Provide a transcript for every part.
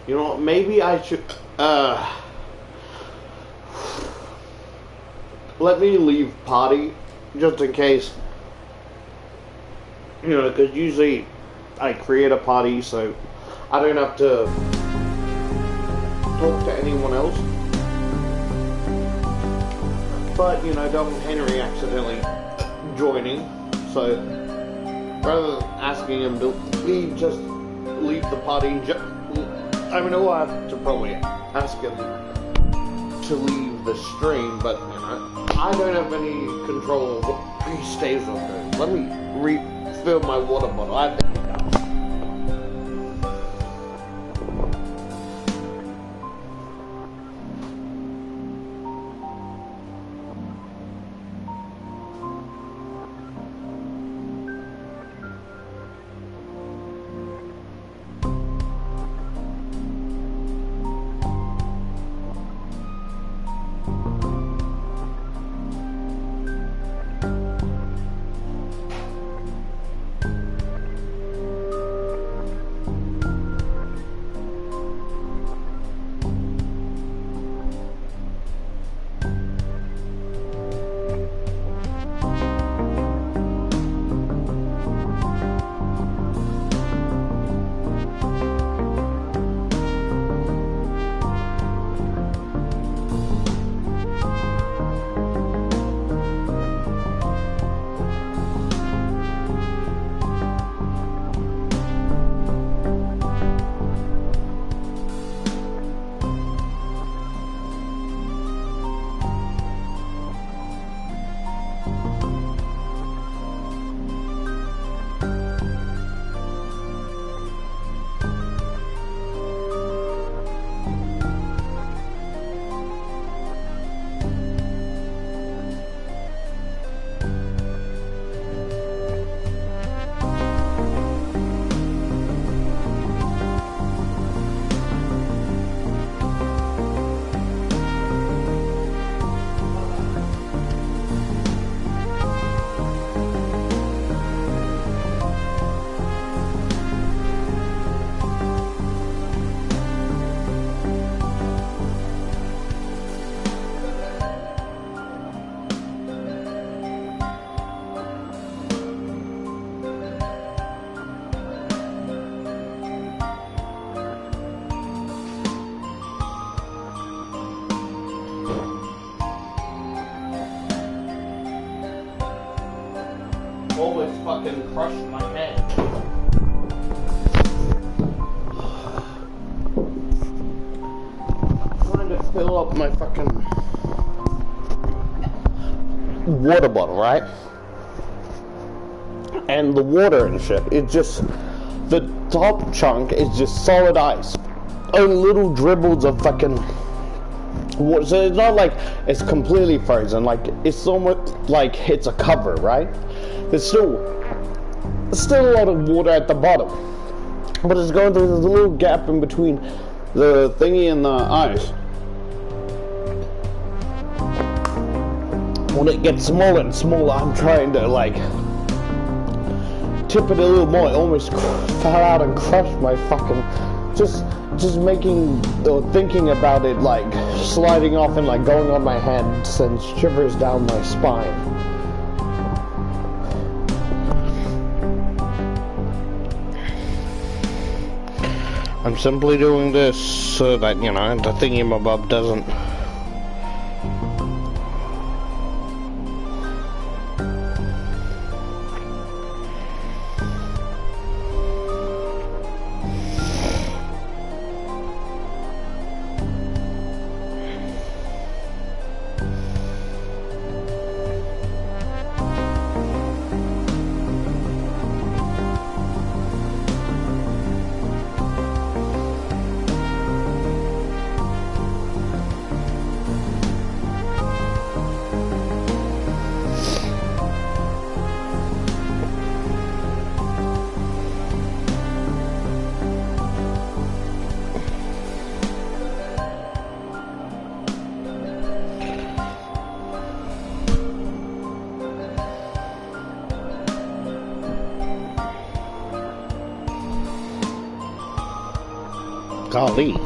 You know what, maybe I should, let me leave party, just in case, you know, because usually I create a party, so I don't have to talk to anyone else. But, you know, don't Henry accidentally joining, so rather than asking him to leave, just leave the party and I mean, I'll have to probably ask him to leave the stream, but, you know, I don't have any control of what he stays on there. Let me refill my water bottle. I think always fucking crushed my head. Trying to fill up my fucking water bottle, right? And the water and shit, it just, the top chunk is just solid ice. Only little dribbles of fucking water. So it's not like it's completely frozen, like it's almost like it's a cover, right? There's still a lot of water at the bottom, but it's going through this little gap in between the thingy and the ice. When it gets smaller and smaller, I'm trying to like tip it a little more. It almost fell out and crushed my fucking, just making or thinking about it like sliding off and like going on my hand sends shivers down my spine. I'm simply doing this so that, you know, the thingy-mabob doesn't... Golly.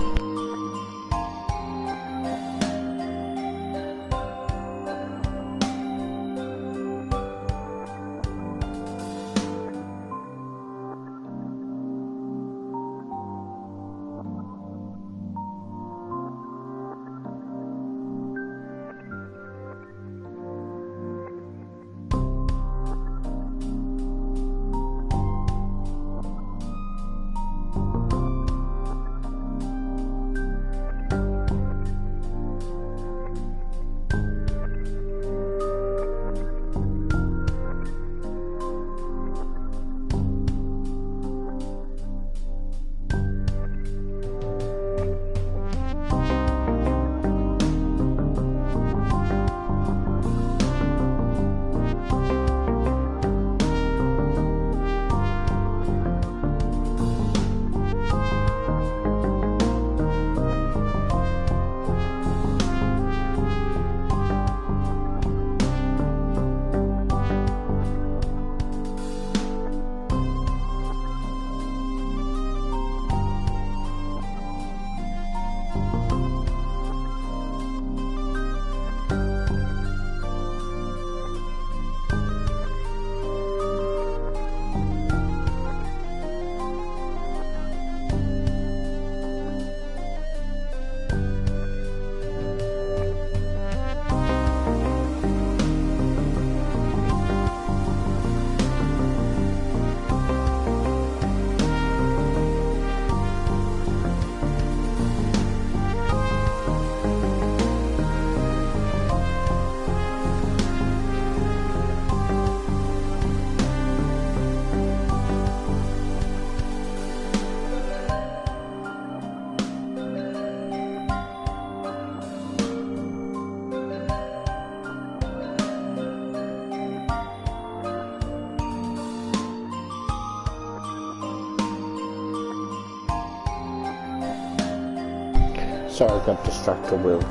Sorry, I got distracted with,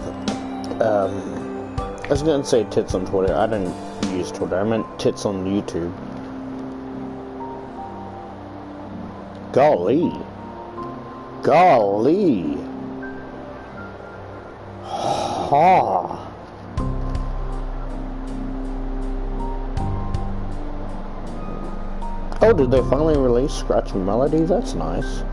I was gonna say tits on Twitter. I didn't use Twitter, I meant tits on YouTube. Golly. Golly. Ha. Oh, did they finally release Scratch Melody? That's nice.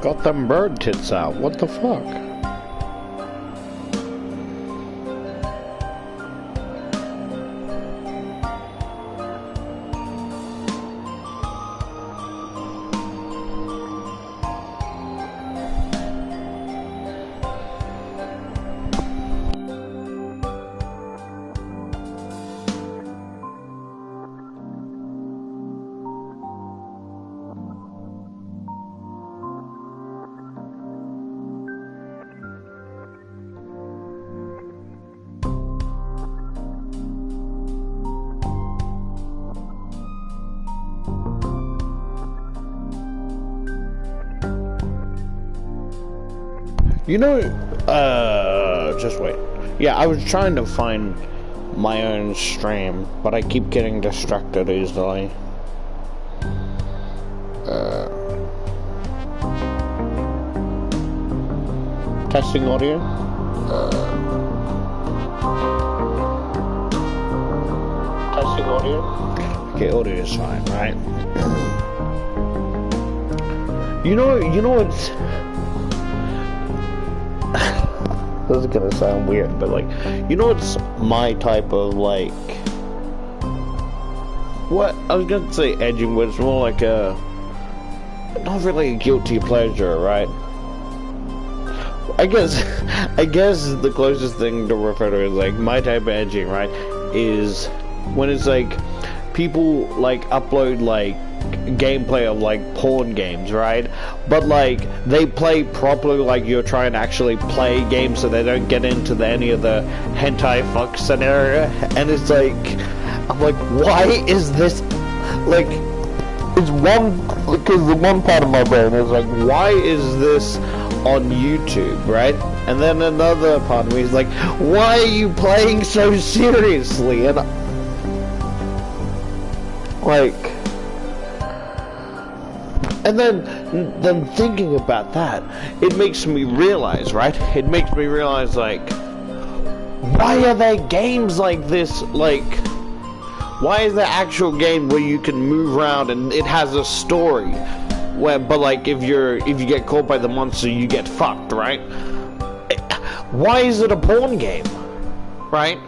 Got them bird tits out. What the fuck? You know, just wait. Yeah, I was trying to find my own stream, but I keep getting distracted easily. Testing audio? Testing audio? Okay, audio is fine, right? You know what's... This is gonna sound weird, but like, you know what's my type of like... What? I was gonna say edging, but it's more like a... Not really a guilty pleasure, right? I guess the closest thing to refer to is like my type of edging, right? Is when it's like people like upload like gameplay of like porn games, right? But like they play properly, like you're trying to actually play games, so they don't get into any of the hentai fuck scenario. And it's like, I'm like, why is this like? It's one, because the one part of my brain is like, why is this on YouTube, right? And then another part of me is like, why are you playing so seriously? And like, and then thinking about that, it makes me realize, right? It makes me realize, like, why are there games like this? Like, why is there actual game where you can move around and it has a story? But like, if you get caught by the monster, you get fucked, right? Why is it a porn game, right?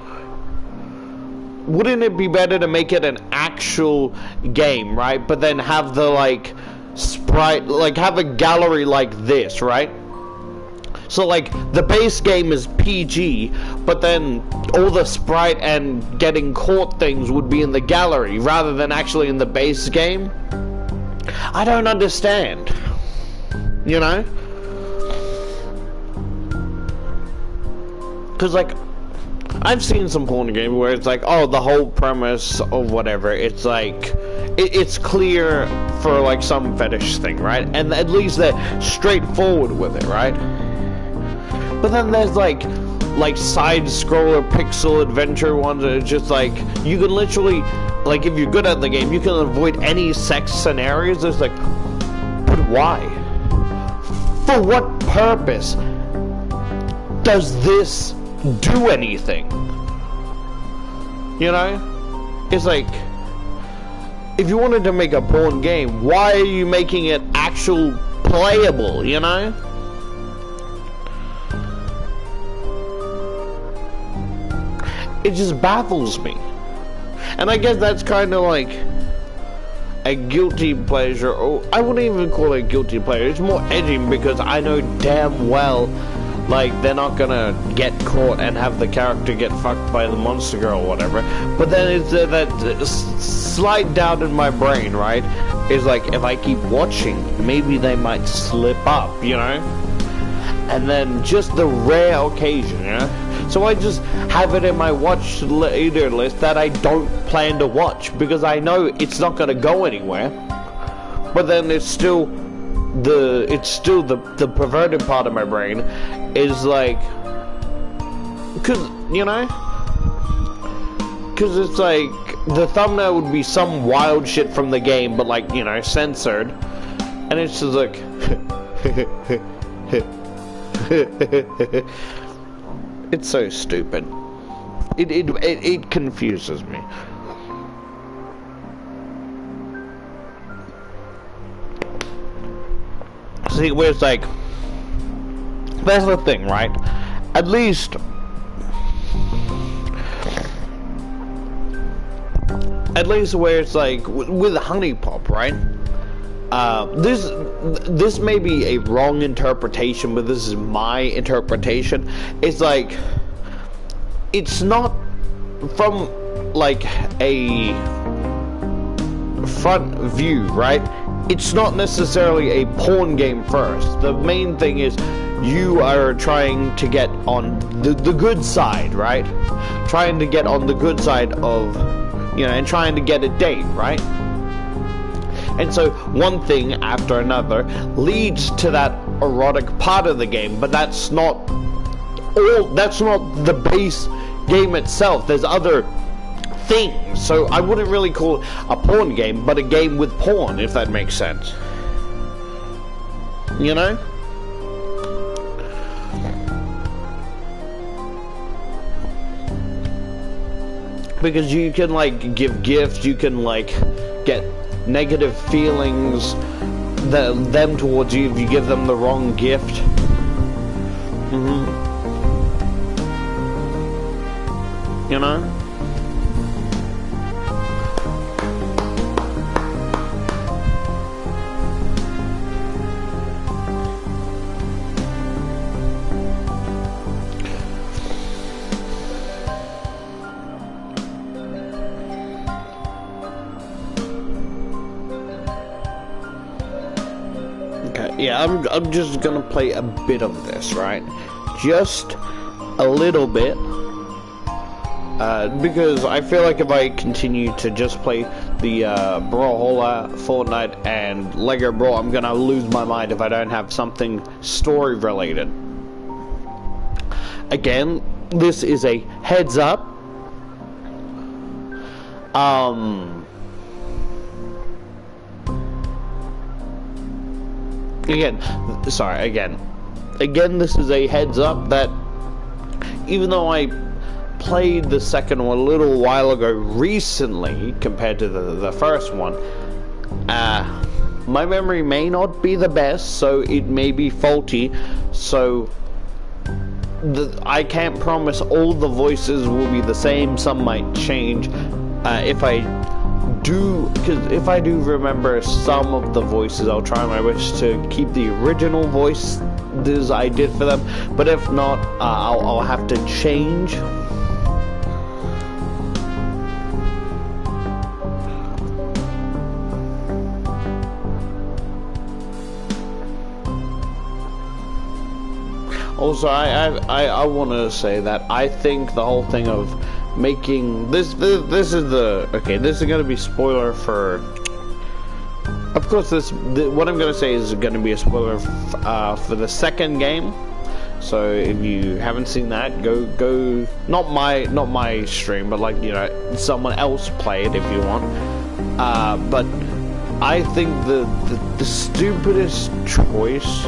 Wouldn't it be better to make it an actual game, right? But then have the like sprite, like have a gallery like this, right? So like the base game is PG, but then all the sprite and getting caught things would be in the gallery rather than actually in the base game. I don't understand, you know? Because like, I've seen some porn games where it's like, oh, the whole premise of whatever, it's like, it's clear for like some fetish thing, right? And at least they're straightforward with it, right? But then there's like side-scroller pixel adventure ones that are just like, you can literally, like if you're good at the game, you can avoid any sex scenarios. It's like, but why? For what purpose does this do anything? You know? It's like, if you wanted to make a porn game, why are you making it actual playable, you know? It just baffles me. And I guess that's kind of like a guilty pleasure. Or I wouldn't even call it guilty pleasure. It's more edging because I know damn well, like, they're not gonna get caught and have the character get fucked by the monster girl or whatever. But then it's that slight doubt in my brain, right? Is like, if I keep watching, maybe they might slip up, you know? And then just the rare occasion, you know? So I just have it in my watch later list that I don't plan to watch because I know it's not gonna go anywhere. But then it's still the perverted part of my brain is like, cause you know, cause it's like the thumbnail would be some wild shit from the game, but like, you know, censored, and it's just like. It's so stupid. It confuses me. So See, where it's like, that's the thing, right? At least where it's like with Honey Pop, right? This may be a wrong interpretation, but this is my interpretation. It's like, it's not from like a front view, right? It's not necessarily a porn game first. The main thing is you are trying to get on the good side, right? Trying to get on the good side of, you know, and trying to get a date, right? And so one thing after another leads to that erotic part of the game, but that's not the base game itself. There's other things, so I wouldn't really call it a porn game, but a game with porn, if that makes sense. You know? Because you can like give gifts, you can like get negative feelings them towards you if you give them the wrong gift. You know? Yeah, I'm just gonna play a bit of this, right? Just a little bit. Because I feel like if I continue to just play the Brawlhalla, Fortnite, and Lego Brawl, I'm gonna lose my mind if I don't have something story related. Again, this is a heads up. Again, this is a heads up that even though I played the second one a little while ago recently compared to the first one, my memory may not be the best, so it may be faulty, so I can't promise all the voices will be the same. Some might change. If I do remember some of the voices, I'll try my best to keep the original voices I did for them, but if not, I'll have to change. Also, I want to say that I think the whole thing of making this is going to be spoiler for. Of course, what I'm going to say is going to be a spoiler for the second game. So if you haven't seen that, go not my stream, but like, you know, someone else play it if you want. But I think the stupidest choice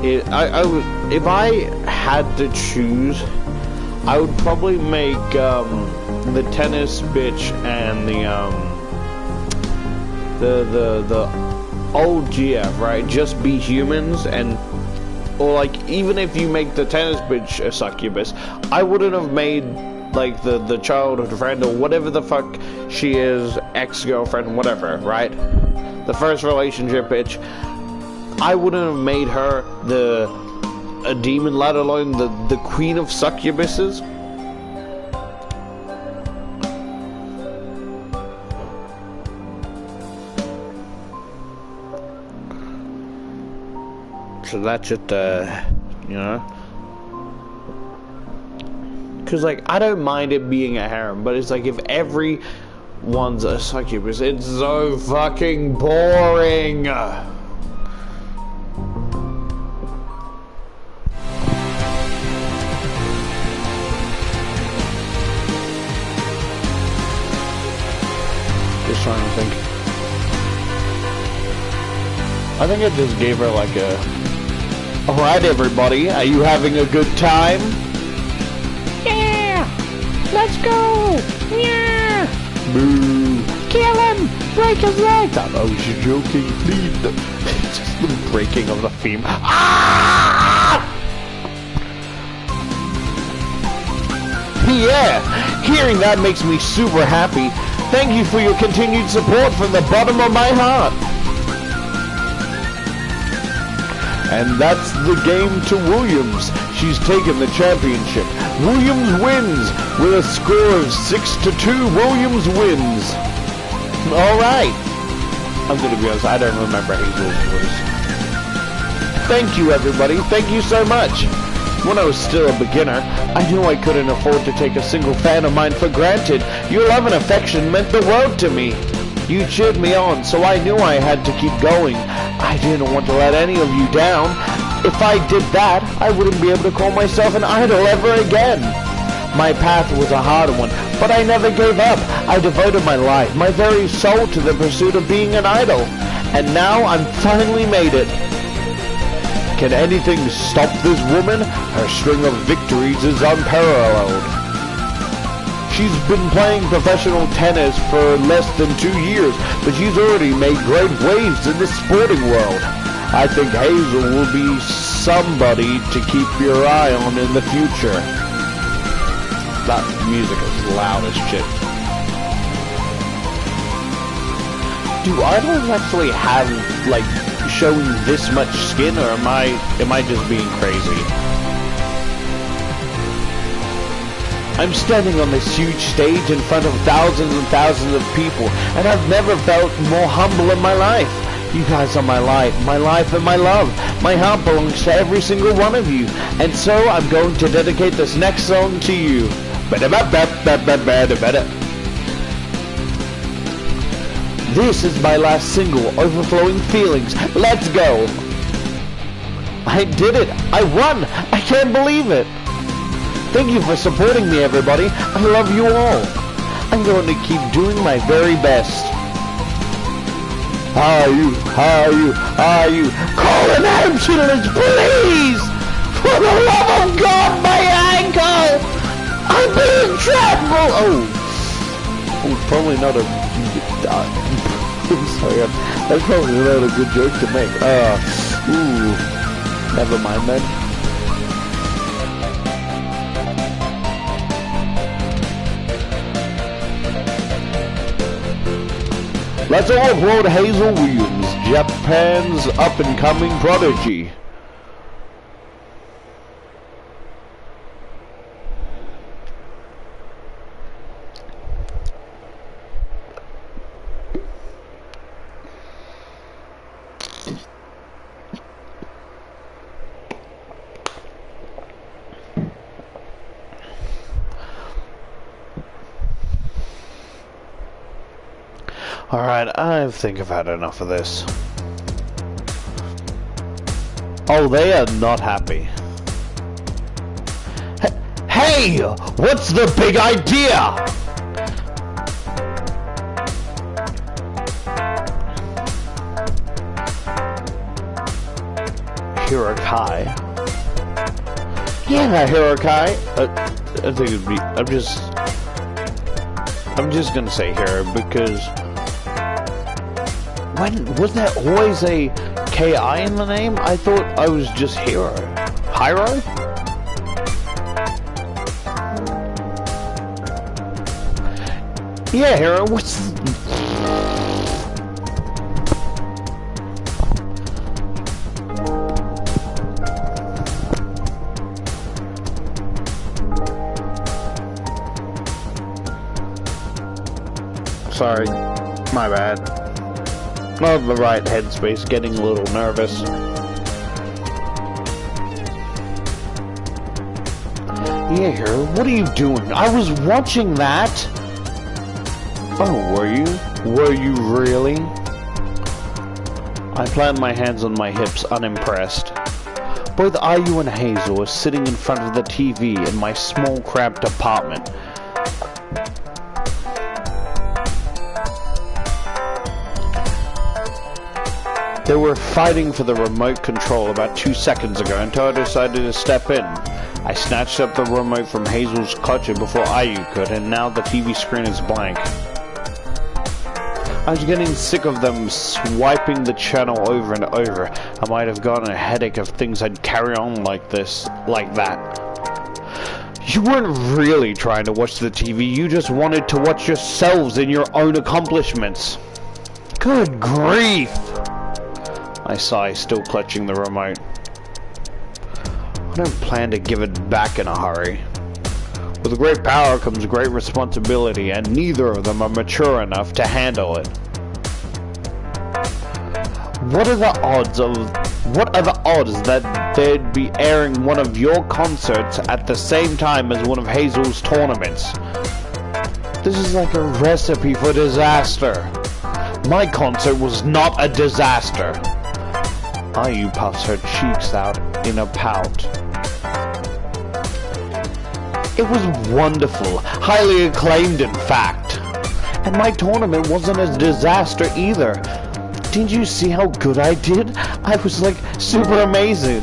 is if I had to choose, I would probably make the tennis bitch and the old GF, right, just be humans, or like, even if you make the tennis bitch a succubus, I wouldn't have made like the childhood friend or whatever the fuck she is, ex-girlfriend, whatever, right? The first relationship bitch, I wouldn't have made her a demon, let alone the queen of succubuses. So that's just, you know, because like, I don't mind it being a harem, but it's like, if everyone's a succubus, it's so fucking boring. Just trying to think. I think I just gave her like a... Alright everybody, are you having a good time? Yeah! Let's go! Yeah! Boo! Kill him! break his legs. I was joking, please. Just the breaking of the femur. Ah! Yeah, hearing that makes me super happy. Thank you for your continued support from the bottom of my heart. And that's the game to Williams. She's taken the championship. Williams wins with a score of 6-2. Williams wins. All right. I'm going to be honest, I don't remember Hazel's voice. Thank you, everybody. Thank you so much. When I was still a beginner, I knew I couldn't afford to take a single fan of mine for granted. Your love and affection meant the world to me. You cheered me on, so I knew I had to keep going. I didn't want to let any of you down. If I did that, I wouldn't be able to call myself an idol ever again. My path was a hard one, but I never gave up. I devoted my life, my very soul, to the pursuit of being an idol. And now I'm finally made it. Can anything stop this woman? Her string of victories is unparalleled. She's been playing professional tennis for less than 2 years, but she's already made great waves in the sporting world. I think Hazel will be somebody to keep your eye on in the future. That music is loud as shit. Do idols actually have, like, showing this much skin, or am I just being crazy? I'm standing on this huge stage in front of thousands and thousands of people, and I've never felt more humble in my life. You guys are my life and my love. My heart belongs to every single one of you, and so I'm going to dedicate this next song to you. This is my last single, Overflowing Feelings. Let's go. I did it. I won. I can't believe it. Thank you for supporting me, everybody. I love you all. I'm going to keep doing my very best. How are you? Call an ambulance, please! For the love of God, my ankle! I'm being trampled! Oh, probably not a... I'm sorry, that's probably not a good joke to make. Never mind then. Let's all applaud Hazel Williams, Japan's up-and-coming prodigy. Alright, I think I've had enough of this. Oh, they are not happy. Hey! What's the big idea? Hirokai? Yeah, Hirokai. I think it'd be... I'm just gonna say Hiro because... Was there always a K-I in the name? I thought I was just Hiro. Hiro? Yeah, Hiro, what's... Sorry, my bad. Not in the right headspace, getting a little nervous. Yeah, Hiro, what are you doing? I was watching that! Oh, were you? Were you really? I planted my hands on my hips, unimpressed. Both IU and Hazel are sitting in front of the TV in my small, cramped apartment. They were fighting for the remote control about 2 seconds ago until I decided to step in. I snatched up the remote from Hazel's clutch before IU could, and now the TV screen is blank. I was getting sick of them swiping the channel over and over. I might have gotten a headache if things had carry on like this, like that. You weren't really trying to watch the TV, you just wanted to watch yourselves and your own accomplishments. Good grief! I sigh, still clutching the remote. I don't plan to give it back in a hurry. With great power comes great responsibility, and neither of them are mature enough to handle it. What are the odds that they'd be airing one of your concerts at the same time as one of Hazel's tournaments? This is like a recipe for disaster. My concert was not a disaster. Ayu puffs her cheeks out in a pout. It was wonderful, highly acclaimed in fact. And my tournament wasn't a disaster either. Didn't you see how good I did? I was like super amazing.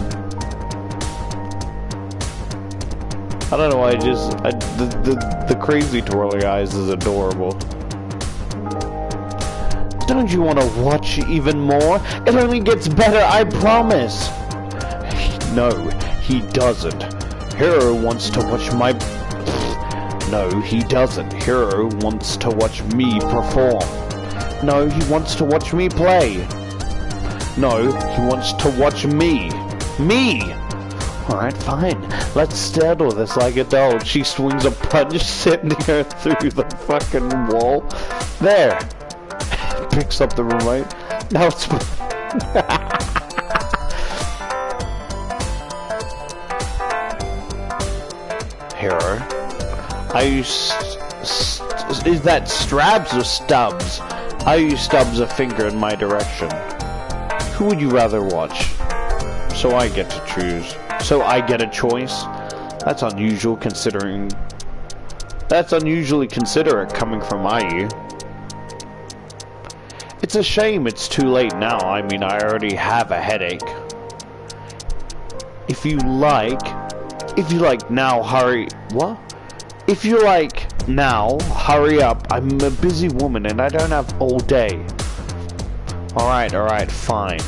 I don't know why the crazy twirly eyes is adorable. Don't you want to watch even more? It only gets better, I promise. No, he doesn't. Hero wants to watch my... No, he doesn't. Hero wants to watch me perform. No, he wants to watch me play. No, he wants to watch me. Me! Alright, fine. Let's settle this like adults. She swings a punch, sending her through the fucking wall. There. Picks up the remote. Now it's... Hero. Is that Strabs or Stubbs? Ayu stubs a finger in my direction. Who would you rather watch? So I get to choose. So I get a choice? That's unusual considering... That's unusually considerate coming from Ayu. It's a shame it's too late now. I mean, I already have a headache. If you like now, hurry... What? If you like now, hurry up. I'm a busy woman and I don't have all day. Alright, fine.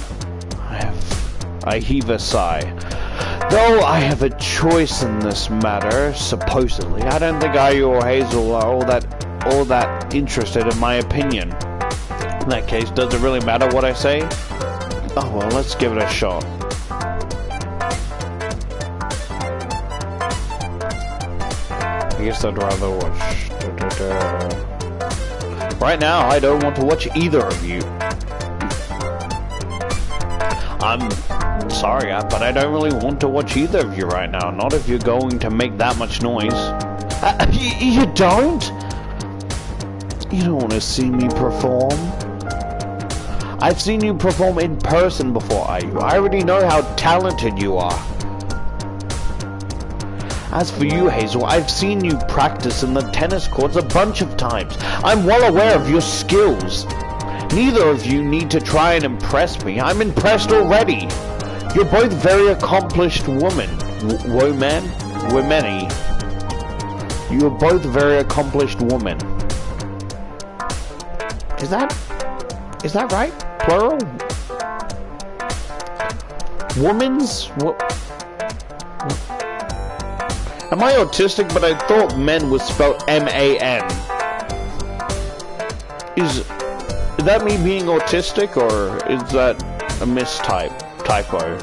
I heave a sigh. Though I have a choice in this matter, supposedly, I don't think Ayu or Hazel are all that interested in my opinion. In that case, does it really matter what I say? Oh well, let's give it a shot. I guess I'd rather watch... Right now, I don't want to watch either of you. I'm sorry, but I don't really want to watch either of you right now. Not if you're going to make that much noise. You don't? You don't want to see me perform? I've seen you perform in person before, Ayu. I already know how talented you are. As for you, Hazel, I've seen you practice in the tennis courts a bunch of times. I'm well aware of your skills. Neither of you need to try and impress me. I'm impressed already. You're both very accomplished women. Womeny. You are both very accomplished women. Is that right? Plural? Women's? Am I autistic? But I thought men was spelled M-A-N. Is that me being autistic, or is that a typo?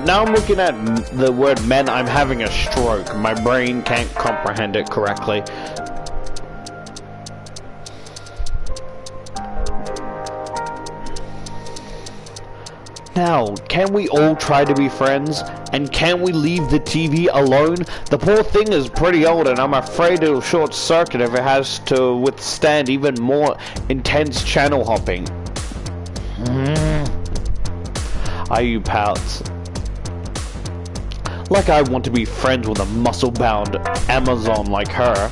Now I'm looking at the word men, I'm having a stroke. My brain can't comprehend it correctly. Now, can we all try to be friends? And can we leave the TV alone? The poor thing is pretty old and I'm afraid it'll short circuit if it has to withstand even more intense channel hopping. Ayu pouts. Like I want to be friends with a muscle-bound Amazon like her.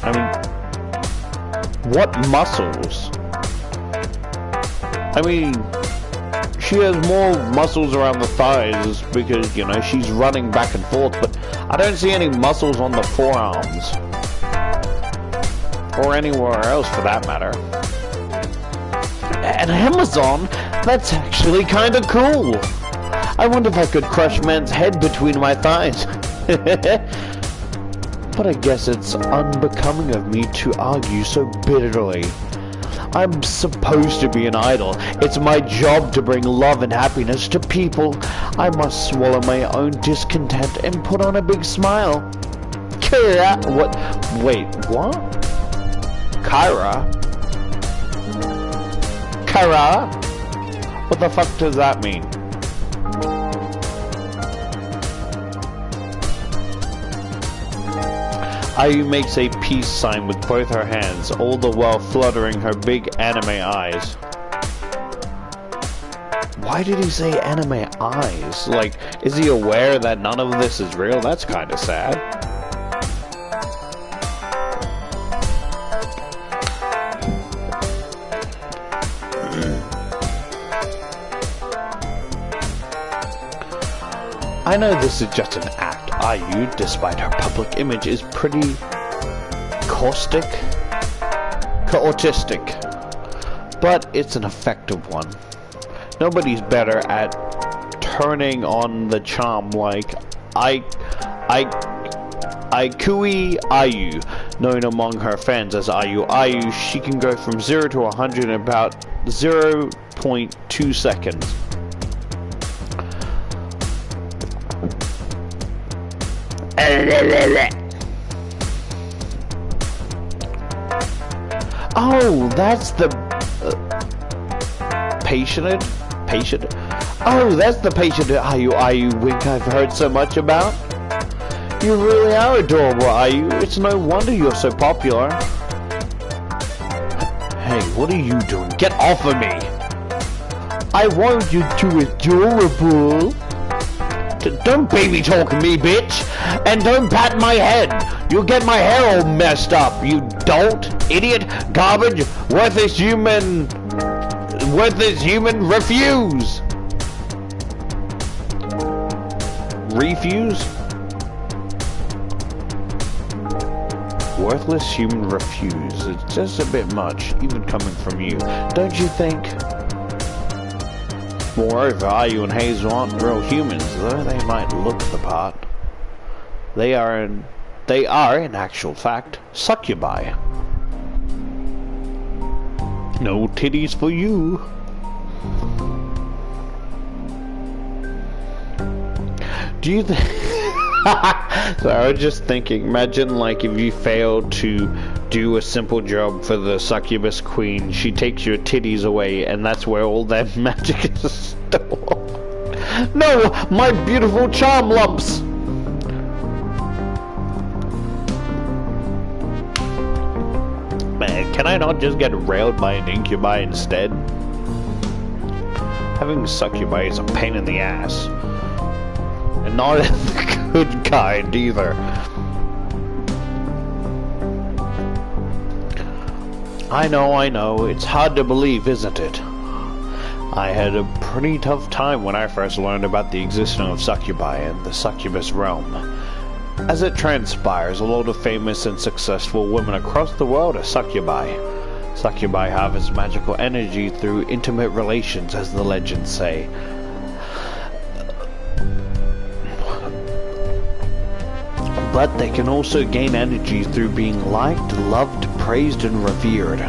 I mean, what muscles? I mean, she has more muscles around the thighs because, you know, she's running back and forth, but I don't see any muscles on the forearms. or anywhere else for that matter. An Amazon? That's actually kinda cool. I wonder if I could crush man's head between my thighs. But I guess it's unbecoming of me to argue so bitterly. I'm supposed to be an idol. It's my job to bring love and happiness to people. I must swallow my own discontent and put on a big smile. Kyra? What? Wait, what? Kyra? Kyra? What the fuck does that mean? Ayu makes a peace sign with both her hands, all the while fluttering her big anime eyes. Why did he say anime eyes? Like, is he aware that none of this is real? That's kinda sad. I know this is just an act. Ayu, despite her public image, is pretty caustic, autistic, but it's an effective one. Nobody's better at turning on the charm like Kui Ayu, known among her fans as Ayu. Ayu, she can go from 0 to 100 in about 0.2 seconds. Oh, that's the patient. Oh, that's the patient Ayu Wink I've heard so much about. You really are adorable, Ayu. It's no wonder you're so popular. Hey, what are you doing? Get off of me! I want you to adorable. Don't baby talk me, bitch! And don't pat my head! You'll get my hair all messed up, you dolt, idiot, garbage, worthless human, refuse! Refuse? Worthless human refuse. It's just a bit much, even coming from you. Don't you think? Moreover, Ayu and Hazel aren't real humans, though they might look the part. They are, in actual fact, succubi. No titties for you. Do you think... So I was just thinking, imagine like if you failed to do a simple job for the succubus queen, she takes your titties away and that's where all that magic is stored. No, my beautiful charm lumps! Man, can I not just get railed by an incubi instead? Having succubi is a pain in the ass. And not the good kind either. I know, it's hard to believe, isn't it? I had a pretty tough time when I first learned about the existence of succubi and the succubus realm. As it transpires, a lot of famous and successful women across the world are succubi. Succubi harvest magical energy through intimate relations, as the legends say. But they can also gain energy through being liked, loved, praised, and revered.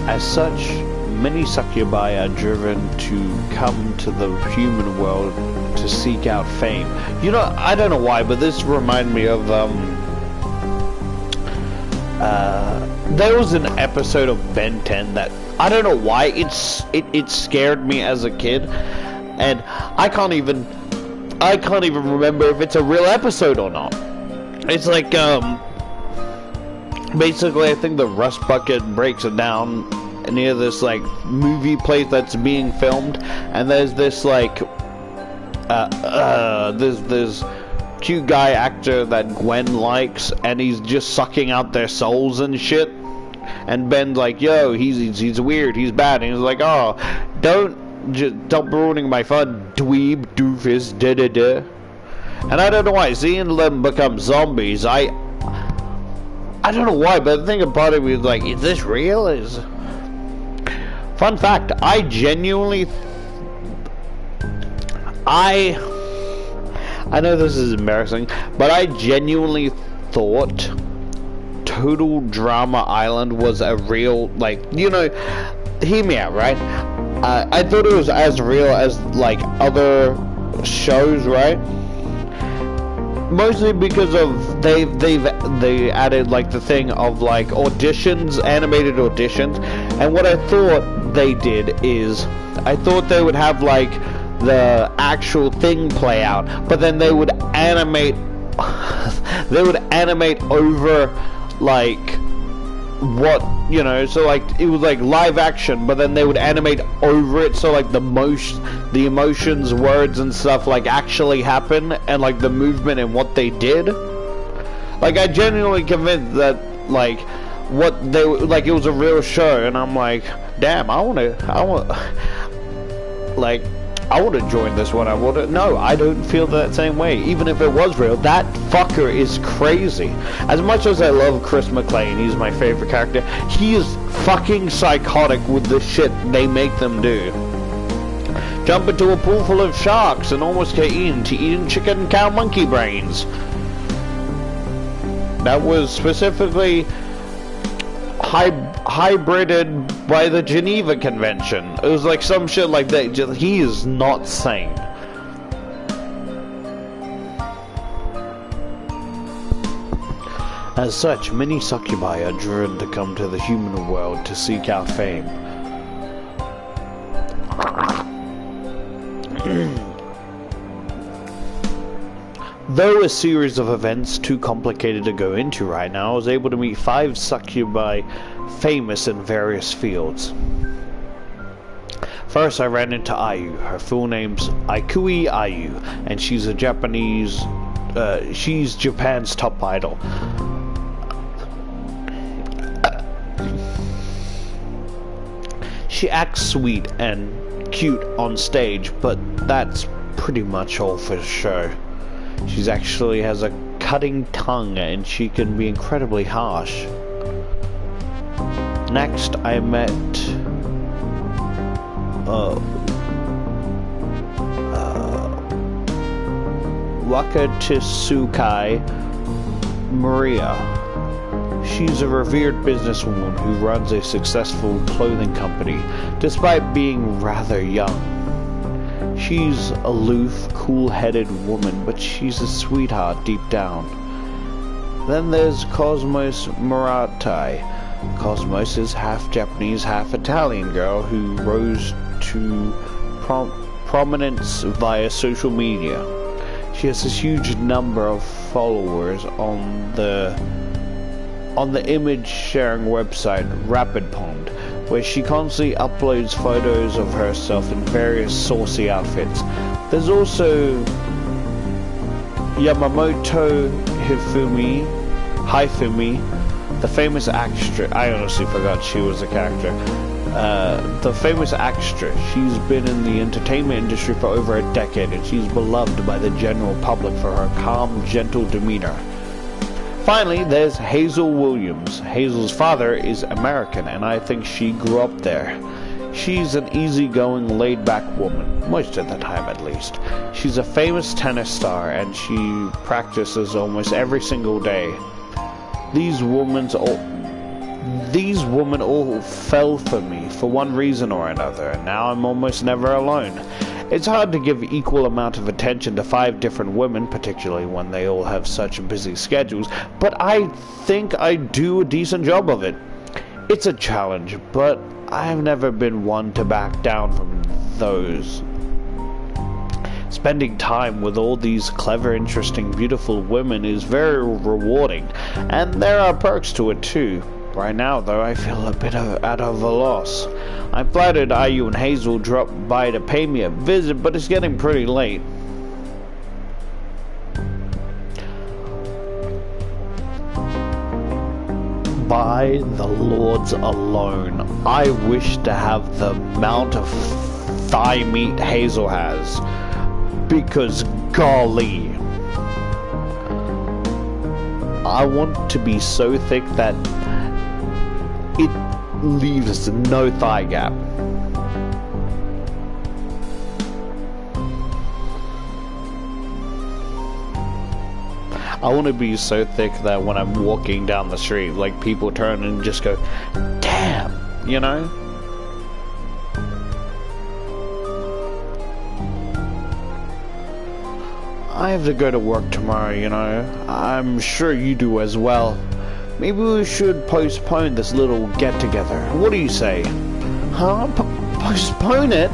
As such, many succubi are driven to come to the human world to seek out fame. You know, I don't know why, but this reminded me of, there was an episode of Ben 10 that, I don't know why, it scared me as a kid, and I can't even remember if it's a real episode or not. It's like, basically I think the rust bucket breaks it down near this like movie place that's being filmed, and there's this like there's cute guy actor that Gwen likes, and he's just sucking out their souls and shit, and Ben's like, yo, he's weird, he's bad, and he's like, oh, stop ruining my fun, dweeb, doofus, da-da-da. And I don't know why, seeing them become zombies, I don't know why, but the thing about it was like, is this real? Fun fact, I genuinely... I know this is embarrassing, but I genuinely thought Total Drama Island was a real, like, you know, hear me out, right? I thought it was as real as, like, other shows, right? Mostly because of they added like the thing of like auditions, animated auditions, and what I thought they did is I thought they would have like the actual thing play out, but then they would animate over like what, you know, so like it was like live action, but then they would animate over it, so like the emotions, words and stuff like actually happen, and like the movement and what they did. Like I genuinely convinced that like what they like it was a real show, and I'm like, damn, I want to join this one. No, I don't feel that same way. Even if it was real, that fucker is crazy. As much as I love Chris McClane, he's my favorite character, he is fucking psychotic with the shit they make them do. Jump into a pool full of sharks and almost get eaten to eating chicken and cow monkey brains. That was specifically hybrided by the Geneva Convention. It was like some shit like that. He is not sane. As such, many succubi are driven to come to the human world to seek out fame. Though a series of events too complicated to go into right now, I was able to meet 5 succubi famous in various fields. First, I ran into Ayu. Her full name's Ikui Ayu, and she's a Japanese, she's Japan's top idol. She acts sweet and cute on stage, but that's pretty much all for the show. She actually has a cutting tongue, and she can be incredibly harsh. Next, I met Wakatsukai Maria. She's a revered businesswoman who runs a successful clothing company, despite being rather young. She's aloof, cool-headed woman, but she's a sweetheart deep down. Then there's Cosmos Muratai. Cosmos is half Japanese, half Italian girl who rose to prominence via social media. She has this huge number of followers on the image sharing website Rapid Pond, where she constantly uploads photos of herself in various saucy outfits. There's also Yamamoto Hifumi, the famous actress. I honestly forgot she was a character. The famous actress. She's been in the entertainment industry for over a decade, and she's beloved by the general public for her calm, gentle demeanor. Finally, there's Hazel Williams. Hazel's father is American, and I think she grew up there. She's an easygoing, laid-back woman, most of the time at least. She's a famous tennis star, and she practices almost every single day. These women all fell for me for one reason or another, and now I'm almost never alone. It's hard to give equal amount of attention to 5 different women, particularly when they all have such busy schedules, but I think I do a decent job of it. It's a challenge, but I've never been one to back down from those. Spending time with all these clever, interesting, beautiful women is very rewarding, and there are perks to it too. Right now, though, I feel a bit out of a loss. I'm flattered Ayu and Hazel dropped by to pay me a visit, but it's getting pretty late. By the Lords alone, I wish to have the amount of thigh meat Hazel has. Because golly, I want to be so thick that it leaves no thigh gap. I want to be so thick that when I'm walking down the street, like, people turn and just go, damn, you know? I have to go to work tomorrow, you know. I'm sure you do as well. Maybe we should postpone this little get-together. What do you say? Huh? Postpone it?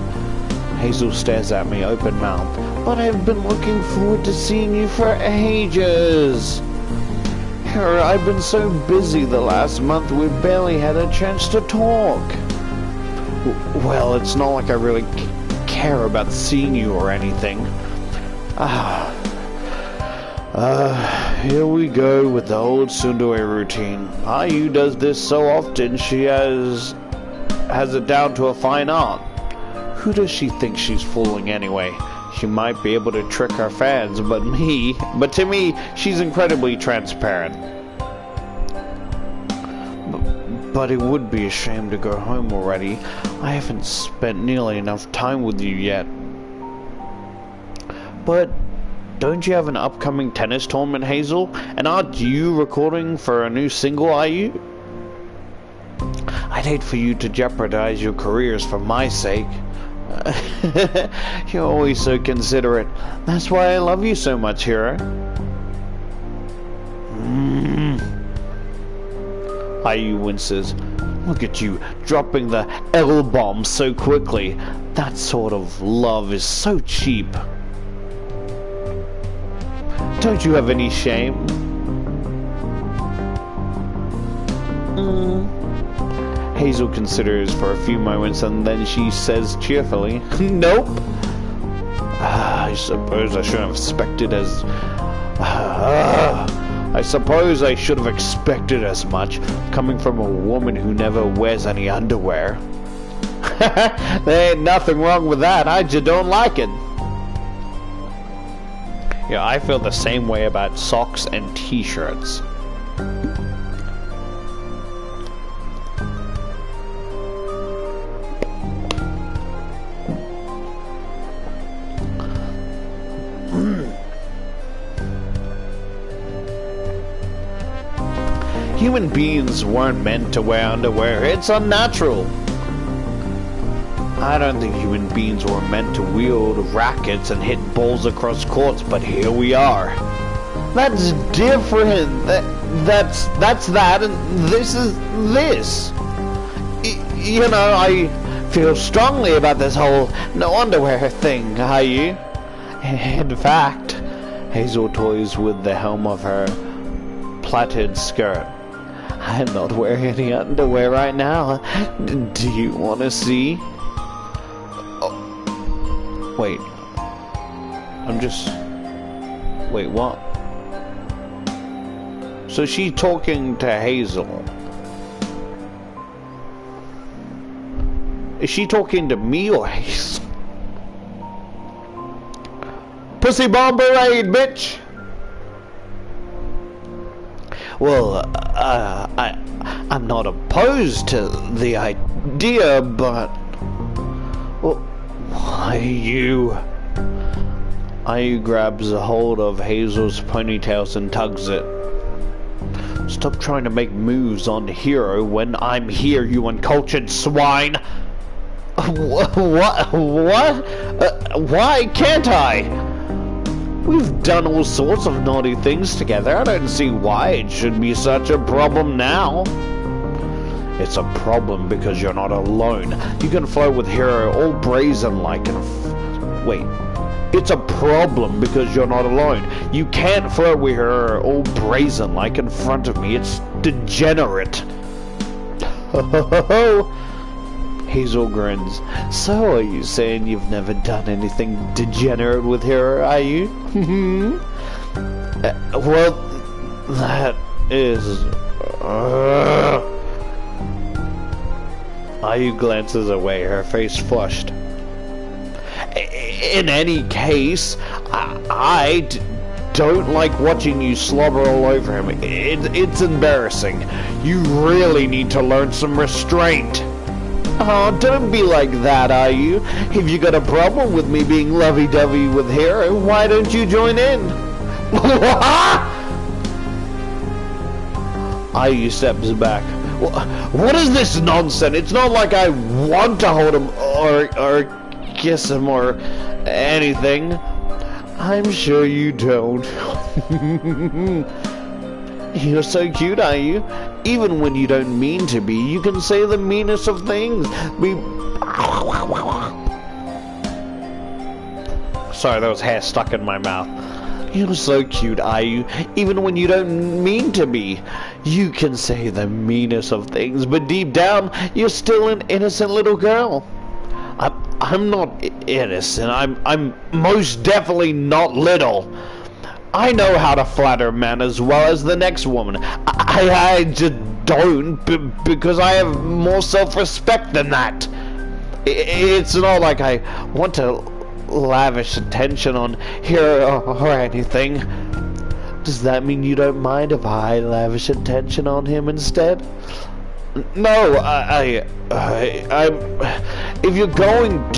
Hazel stares at me open-mouthed. But I've been looking forward to seeing you for ages. Hera, I've been so busy the last month we've barely had a chance to talk. Well, it's not like I really care about seeing you or anything. Here we go with the old tsundere routine. Ayu does this so often she has it down to a fine art. Who does she think she's fooling anyway? She might be able to trick her fans, but to me, she's incredibly transparent. But it would be a shame to go home already. I haven't spent nearly enough time with you yet. But don't you have an upcoming tennis tournament, Hazel? And aren't you recording for a new single, are you? I'd hate for you to jeopardize your careers for my sake. You're always so considerate. That's why I love you so much, Hera. Ayu winces. Look at you, dropping the L-bomb so quickly. That sort of love is so cheap. Don't you have any shame? Hazel considers for a few moments and then she says cheerfully, nope. I suppose I should have expected as... I suppose I should have expected as much, coming from a woman who never wears any underwear. There ain't nothing wrong with that, I just don't like it. Yeah, I feel the same way about socks and t-shirts. Human beings weren't meant to wear underwear. It's unnatural. I don't think human beings were meant to wield rackets and hit balls across courts, but here we are. That's different. That's that, and this is this. You know, I feel strongly about this whole no underwear thing, Ayu. In fact, Hazel toys with the hem of her plaited skirt. I'm not wearing any underwear right now. Do you want to see? Oh. Wait. Wait, what? So she's talking to Hazel. Is she talking to me or Hazel? Pussy bomb parade, bitch! Well, I'm not opposed to the idea, but... Well, why you... Ayu grabs a hold of Hazel's ponytails and tugs it. Stop trying to make moves on Hero when I'm here, you uncultured swine! What? Why can't I? We've done all sorts of naughty things together. I don't see why it should be such a problem now. It's a problem because you're not alone. You can flirt with Hero all brazen-like and... Wait. It's a problem because you're not alone. You can't flirt with her all brazen-like in front of me. It's degenerate. Ho ho ho ho! Hazel grins. So are you saying you've never done anything degenerate with her, are you? Well, that is... Ayu glances away, her face flushed. In any case, I don't like watching you slobber all over him. It's embarrassing. You really need to learn some restraint. Oh, don't be like that, are you? If you got a problem with me being lovey-dovey with Hero, why don't you join in? Ayu steps back. What is this nonsense? It's not like I want to hold him or kiss him or anything. I'm sure you don't. You're so cute, are you? Even when you don't mean to be, you can say the meanest of things. Sorry, there was hair stuck in my mouth. You're so cute, are you? Even when you don't mean to be. You can say the meanest of things, but deep down, you're still an innocent little girl. I'm not innocent. I'm most definitely not little. I know how to flatter a man as well as the next woman. I just don't because I have more self-respect than that. It's not like I want to lavish attention on Hero or anything. Does that mean you don't mind if I lavish attention on him instead? No, if you're going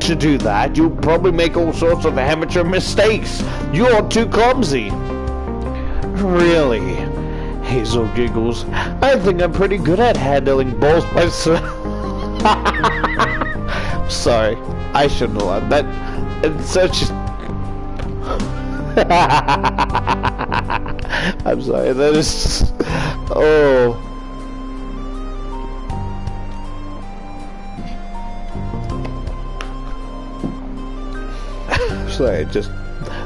to do that, you'll probably make all sorts of amateur mistakes. You're too clumsy. Really? Hazel giggles. I think I'm pretty good at handling balls myself. Sorry, I shouldn't have laughed. That it's such. I'm sorry. That is. Oh. Sorry, it just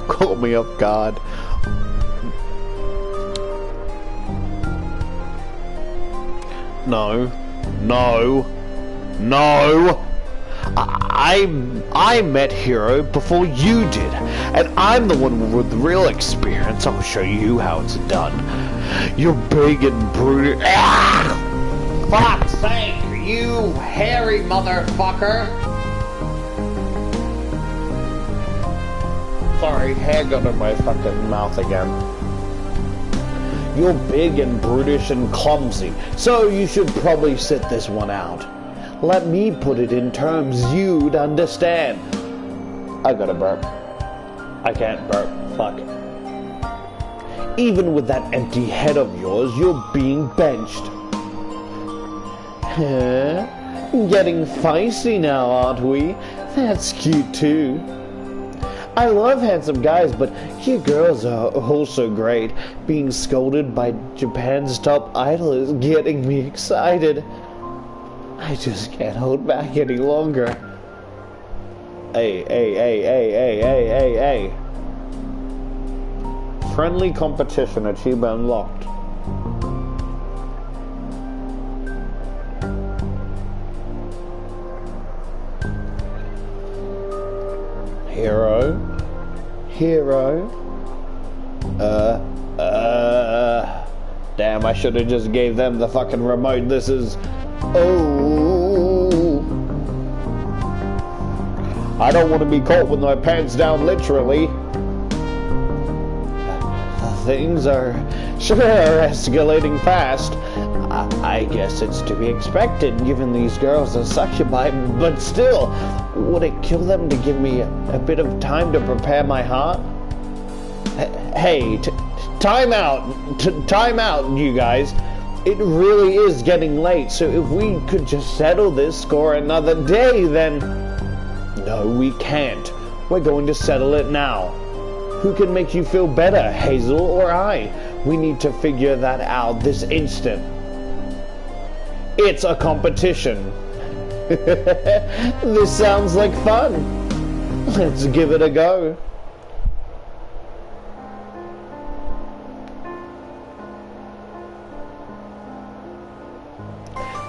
caught me off guard. No. I met Hero before you did, and I'm the one with real experience. I'll show you how it's done. You're big and broody. Ah! Fuck's sake, you hairy motherfucker! Sorry, hair got in my fucking mouth again. You're big and brutish and clumsy, so you should probably sit this one out. Let me put it in terms you'd understand. I gotta burp. I can't burp. Fuck. Even with that empty head of yours, you're being benched. Huh? Getting feisty now, aren't we? That's cute too. I love handsome guys, but you girls are also great. Being scolded by Japan's top idol is getting me excited. I just can't hold back any longer. Hey. Friendly competition achievement unlocked. Hero. Damn, I should have just gave them the fucking remote. This is... Oh. I don't want to be caught with my pants down, literally. Things are sure escalating fast. I guess it's to be expected, given these girls are succubi, but still, would it kill them to give me a bit of time to prepare my heart? Hey, time out, you guys. It really is getting late, so if we could just settle this score another day, then... No, we can't. We're going to settle it now. Who can make you feel better, Hazel or I? We need to figure that out this instant. It's a competition. This sounds like fun. Let's give it a go.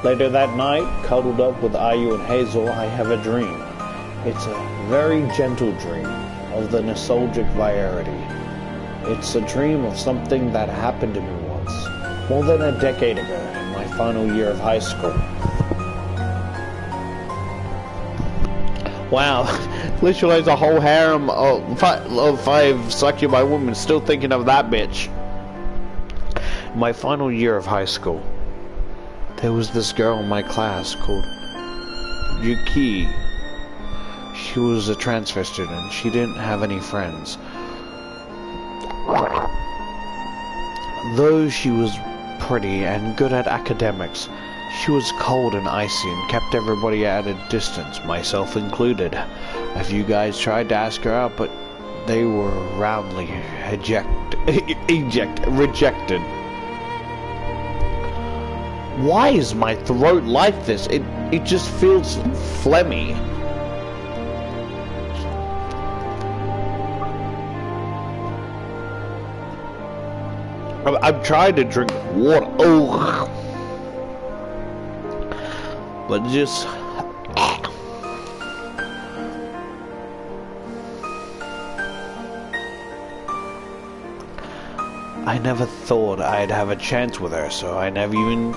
Later that night, cuddled up with Ayu and Hazel, I have a dream. It's a very gentle dream of the nostalgic variety. It's a dream of something that happened to me once, more than a decade ago, in my final year of high school. Wow, literally there's a whole harem of five succubi women still thinking of that bitch. My final year of high school, there was this girl in my class called Yuki. She was a transfer student. She didn't have any friends. Though she was pretty and good at academics, she was cold and icy and kept everybody at a distance, myself included. A few guys tried to ask her out, but they were roundly rejected. Why is my throat like this? It just feels phlegmy. I'm trying to drink water. Oh. But just I never thought I'd have a chance with her, so I never even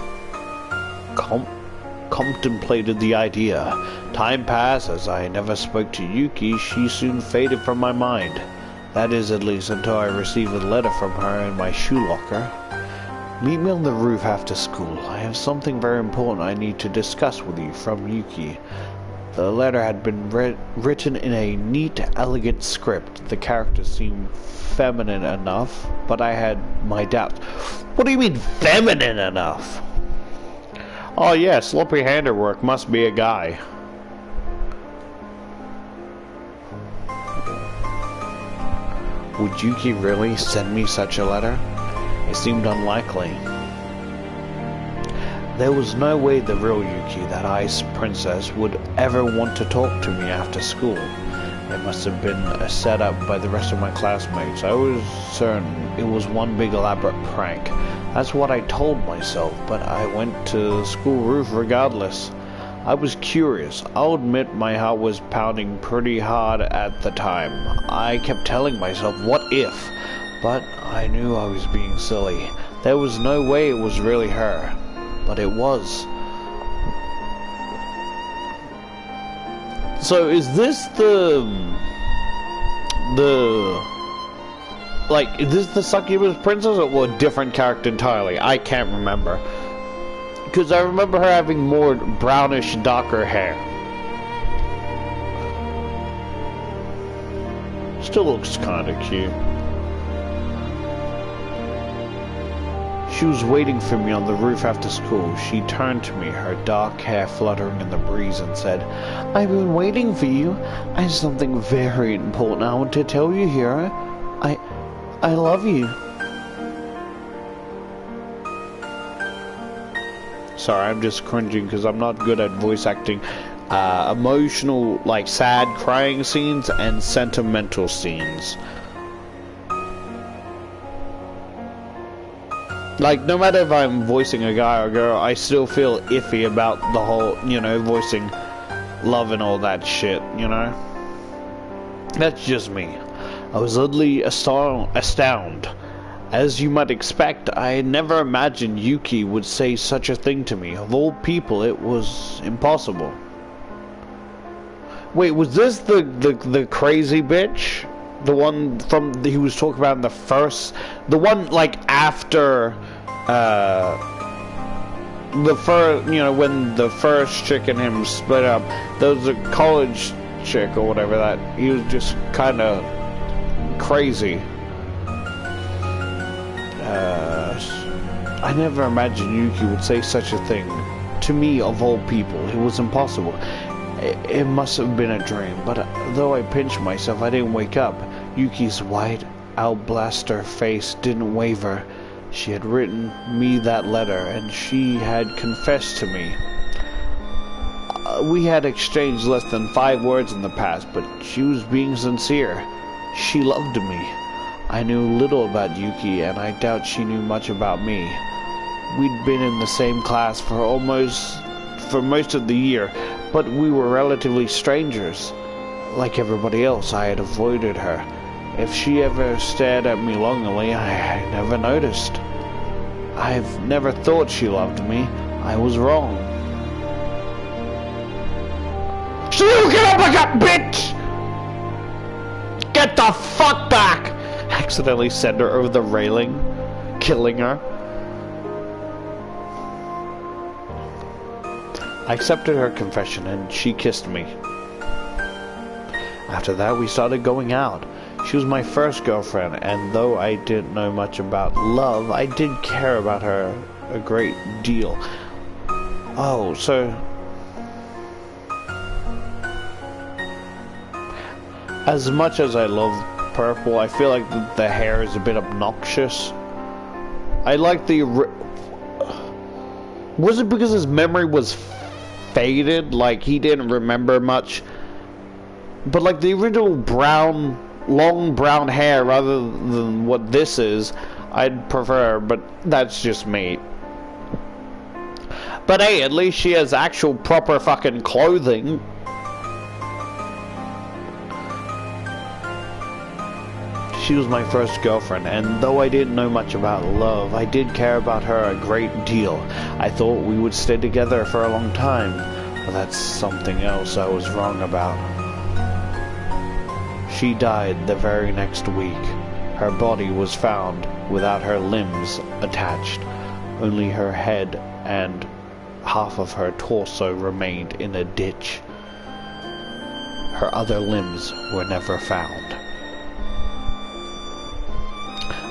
contemplated the idea. Time passed. As I never spoke to Yuki, she soon faded from my mind. That is, at least until I received a letter from her in my shoe locker. Meet me on the roof after school. I have something very important I need to discuss with you, from Yuki. The letter had been written in a neat, elegant script. The characters seemed feminine enough, but I had my doubts. What do you mean, feminine enough? Oh yeah, sloppy handiwork must be a guy. Would Yuki really send me such a letter? It seemed unlikely. There was no way the real Yuki, that ice princess, would ever want to talk to me after school. It must have been a setup by the rest of my classmates. I was certain it was one big elaborate prank. That's what I told myself, but I went to the school roof regardless. I was curious. I'll admit my heart was pounding pretty hard at the time. I kept telling myself, what if? But I knew I was being silly. There was no way it was really her. But it was. So is this is this the Succubus princess or a different character entirely? I can't remember. Because I remember her having more brownish, darker hair. Still looks kinda cute. She was waiting for me on the roof after school. She turned to me, her dark hair fluttering in the breeze, and said, I've been waiting for you. I have something very important I want to tell you here. I love you. Sorry, I'm just cringing because I'm not good at voice acting. Emotional, like sad crying scenes and sentimental scenes. Like, no matter if I'm voicing a guy or a girl, I still feel iffy about the whole, voicing love and all that shit, That's just me. I was utterly astounded. As you might expect, I had never imagined Yuki would say such a thing to me. Of all people, it was impossible. Wait, was this the crazy bitch? The one from he was talking about in the first, the one like after the first, when the first chick and him split up. There was a college chick or whatever that he was just kind of crazy. I never imagined Yuki would say such a thing to me, of all people. It was impossible. It must have been a dream, but though I pinched myself, I didn't wake up. Yuki's white, alabaster face didn't waver. She had written me that letter, and she had confessed to me. We had exchanged less than 5 words in the past, but she was being sincere. She loved me. I knew little about Yuki, and I doubt she knew much about me. We'd been in the same class for most of the year, but we were relatively strangers. Like everybody else, I had avoided her. If she ever stared at me longingly, I never noticed. I've never thought she loved me. I was wrong. You get up like a bitch! Get the fuck back! Accidentally send her over the railing, killing her. I accepted her confession and she kissed me. After that, we started going out. She was my first girlfriend, and though I didn't know much about love, I did care about her a great deal. Oh, so... as much as I love purple, I feel like the hair is a bit obnoxious. I like the... was it because his memory was faded? Like, he didn't remember much? But like the original brown, long brown hair rather than what this is, I'd prefer, but that's just me. But hey, at least she has actual proper fucking clothing. She was my first girlfriend, and though I didn't know much about love, I did care about her a great deal. I thought we would stay together for a long time, but that's something else I was wrong about. She died the very next week. Her body was found without her limbs attached. Only her head and half of her torso remained in a ditch. Her other limbs were never found.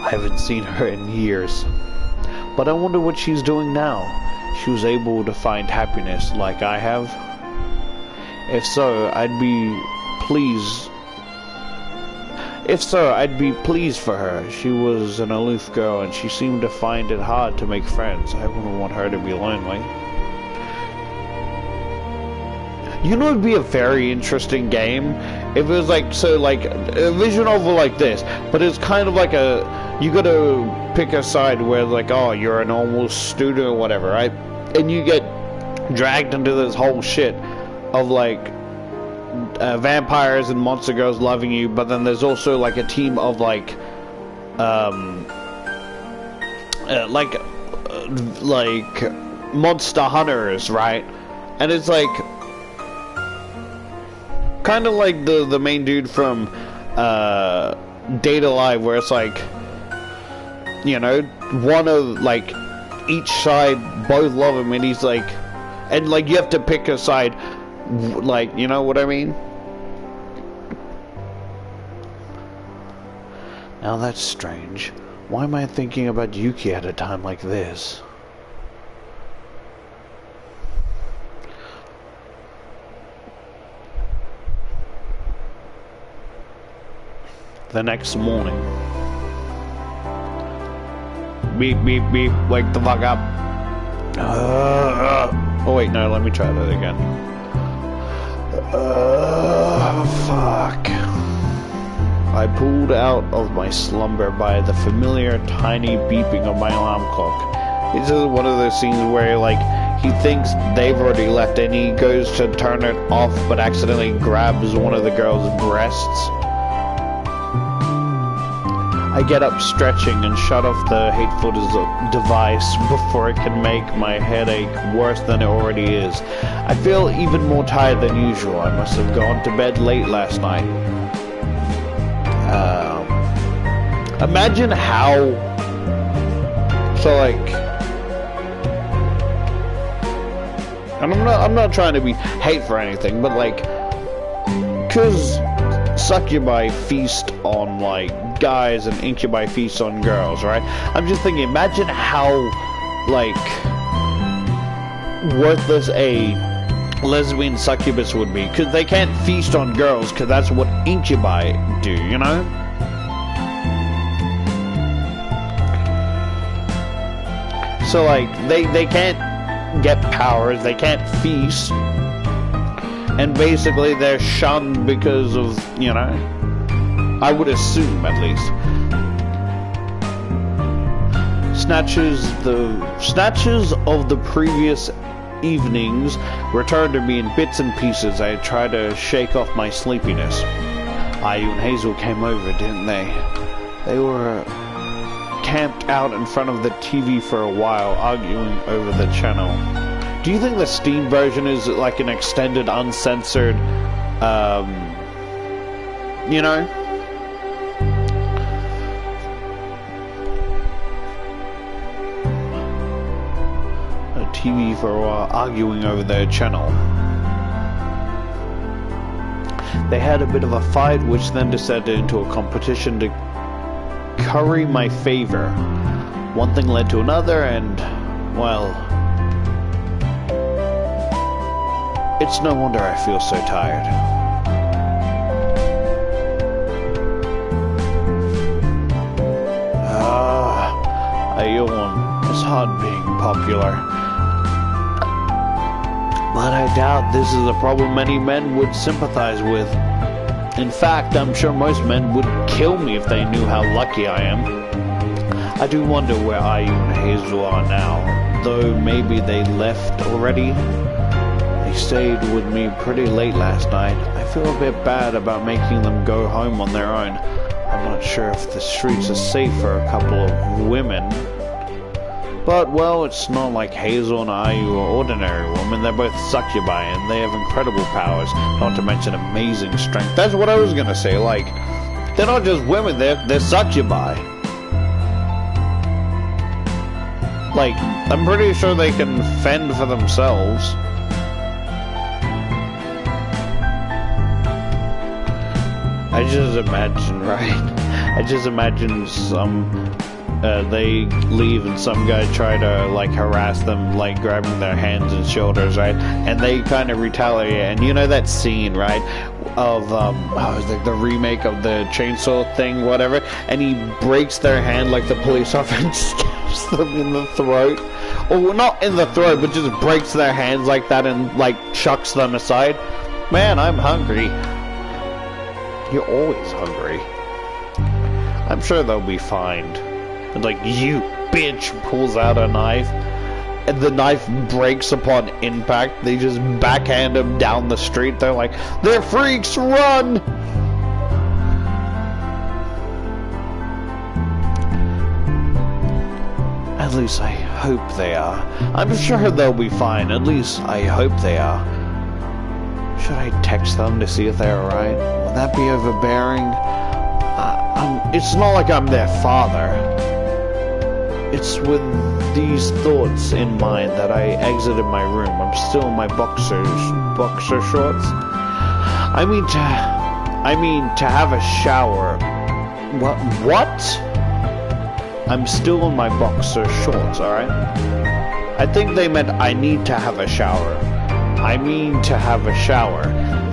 I haven't seen her in years, but I wonder what she's doing now. She was able to find happiness like I have. If so, I'd be pleased for her. She was an aloof girl and she seemed to find it hard to make friends. I wouldn't want her to be lonely. You know, it'd be a very interesting game if it was like, so like a visual novel like this, but it's kind of like you gotta pick a side where like, oh, you're a normal student or whatever, right? And you get dragged into this whole shit of like vampires and monster girls loving you, but then there's also like a team of like monster hunters, right? And it's like kind of like the main dude from Data Live, where it's like, you know, one of like each side both love him, and he's like, and like you have to pick a side, like, you know what I mean? Now that's strange. Why am I thinking about Yuki at a time like this? The next morning. Beep, beep, beep. Wake the fuck up. Oh wait, no, let me try that again. Fuck. I pulled out of my slumber by the familiar tiny beeping of my alarm clock. This is one of those scenes where like he thinks they've already left and he goes to turn it off but accidentally grabs one of the girl's breasts. I get up stretching and shut off the hateful device before it can make my headache worse than it already is. I feel even more tired than usual. I must have gone to bed late last night. Imagine how... So like... And I'm not trying to be hateful or anything, but like... Cause succubi feast on like guys and incubi feast on girls, right? I'm just thinking, imagine how like worthless a lesbian succubus would be, because they can't feast on girls because that's what incubi do, you know? So like they can't get powers, they can't feast, and basically they're shunned because of, you know, I would assume, at least. Snatches of the previous evenings returned to me in bits and pieces. I tried to shake off my sleepiness. Ayu and Hazel came over, didn't they? They were camped out in front of the TV for a while, arguing over the channel. Do you think the Steam version is like an extended, uncensored, you know? A TV for a while, arguing over their channel. They had a bit of a fight, which then descended into a competition to curry my favor. One thing led to another, and, well, it's no wonder I feel so tired. I yawn. It's hard being popular. But I doubt this is a problem many men would sympathize with. In fact, I'm sure most men would kill me if they knew how lucky I am. I do wonder where Ayu and Hazel are now, though maybe they left already. They stayed with me pretty late last night. I feel a bit bad about making them go home on their own. I'm not sure if the streets are safe for a couple of women. But, well, it's not like Hazel and Ayu are ordinary women. They're both succubi, and they have incredible powers, not to mention amazing strength. That's what I was gonna say, like, they're not just women, they're succubi. Like, I'm pretty sure they can fend for themselves. I just imagine, right? I just imagine they leave and some guy try to, like, harass them, like, grabbing their hands and shoulders, right? And they kind of retaliate. And you know that scene, right? Of, the remake of the chainsaw thing, whatever. And he breaks their hand like the police officer and stabs them in the throat. Or not in the throat, but just breaks their hands like that and, like, chucks them aside. Man, I'm hungry. You're always hungry. I'm sure they'll be fine. And like, you bitch, pulls out a knife. And the knife breaks upon impact. They just backhand him down the street. They're like, they're freaks, run! At least I hope they are. I'm sure they'll be fine. At least I hope they are. Should I text them to see if they're alright? Would that be overbearing? It's not like I'm their father. It's with these thoughts in mind that I exited my room. I'm still in my boxer shorts. I mean to have a shower. What? I'm still in my boxer shorts, alright? I think they meant I need to have a shower. I mean to have a shower,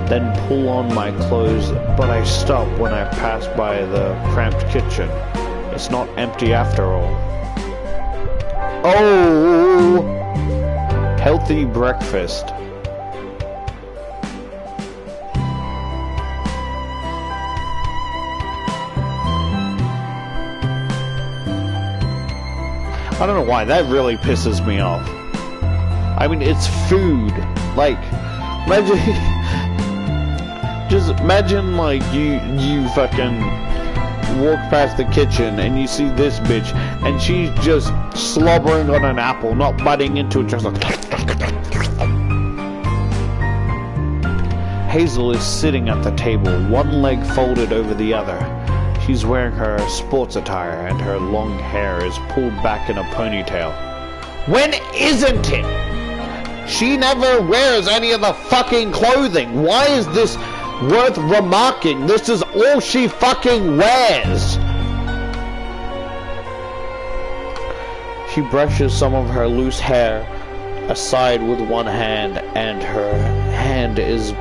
then pull on my clothes, but I stop when I pass by the cramped kitchen. It's not empty after all. Oh! Healthy breakfast. I don't know why, that really pisses me off. I mean, it's food. Like, imagine, just imagine, like, you fucking walk past the kitchen and you see this bitch and she's just slobbering on an apple, not biting into it, just like... Hazel is sitting at the table, one leg folded over the other. She's wearing her sports attire and her long hair is pulled back in a ponytail. When isn't it? She never wears any of the fucking clothing. Why is this worth remarking? This is all she fucking wears. She brushes some of her loose hair aside with one hand, and her hand is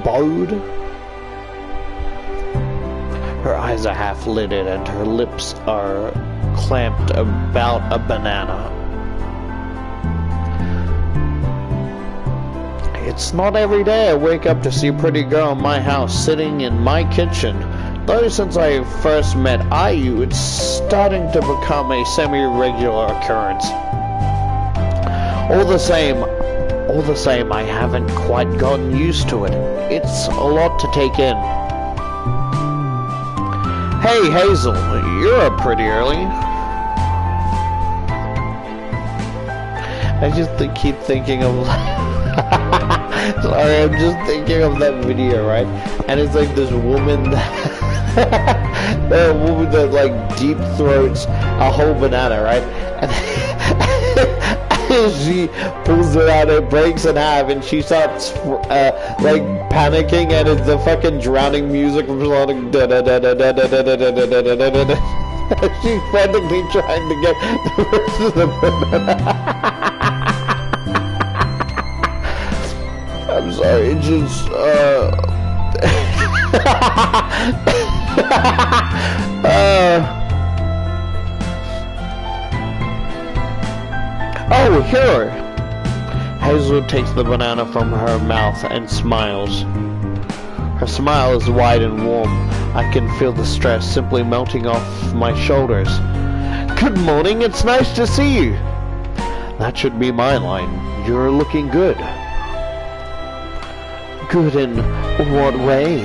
bowed. Her eyes are half lidded and her lips are clamped about a banana. It's not every day I wake up to see a pretty girl in my house sitting in my kitchen. Though since I first met Ayu, it's starting to become a semi-regular occurrence. All the same, I haven't quite gotten used to it. It's a lot to take in. Hey, Hazel, you're up pretty early. I just keep thinking of. Sorry, I'm just thinking of that video, right? And it's like this woman a woman that like deep throats a whole banana, right? And she pulls it out, it breaks in half, and she starts like panicking, and it's the fucking drowning music from like da da da da da da da da da da da da da. She's frantically trying to get the rest of the banana. I'm sorry, it just oh, here! Hazel takes the banana from her mouth and smiles. Her smile is wide and warm. I can feel the stress simply melting off my shoulders. Good morning, it's nice to see you. That should be my line. You're looking good. Good in what way?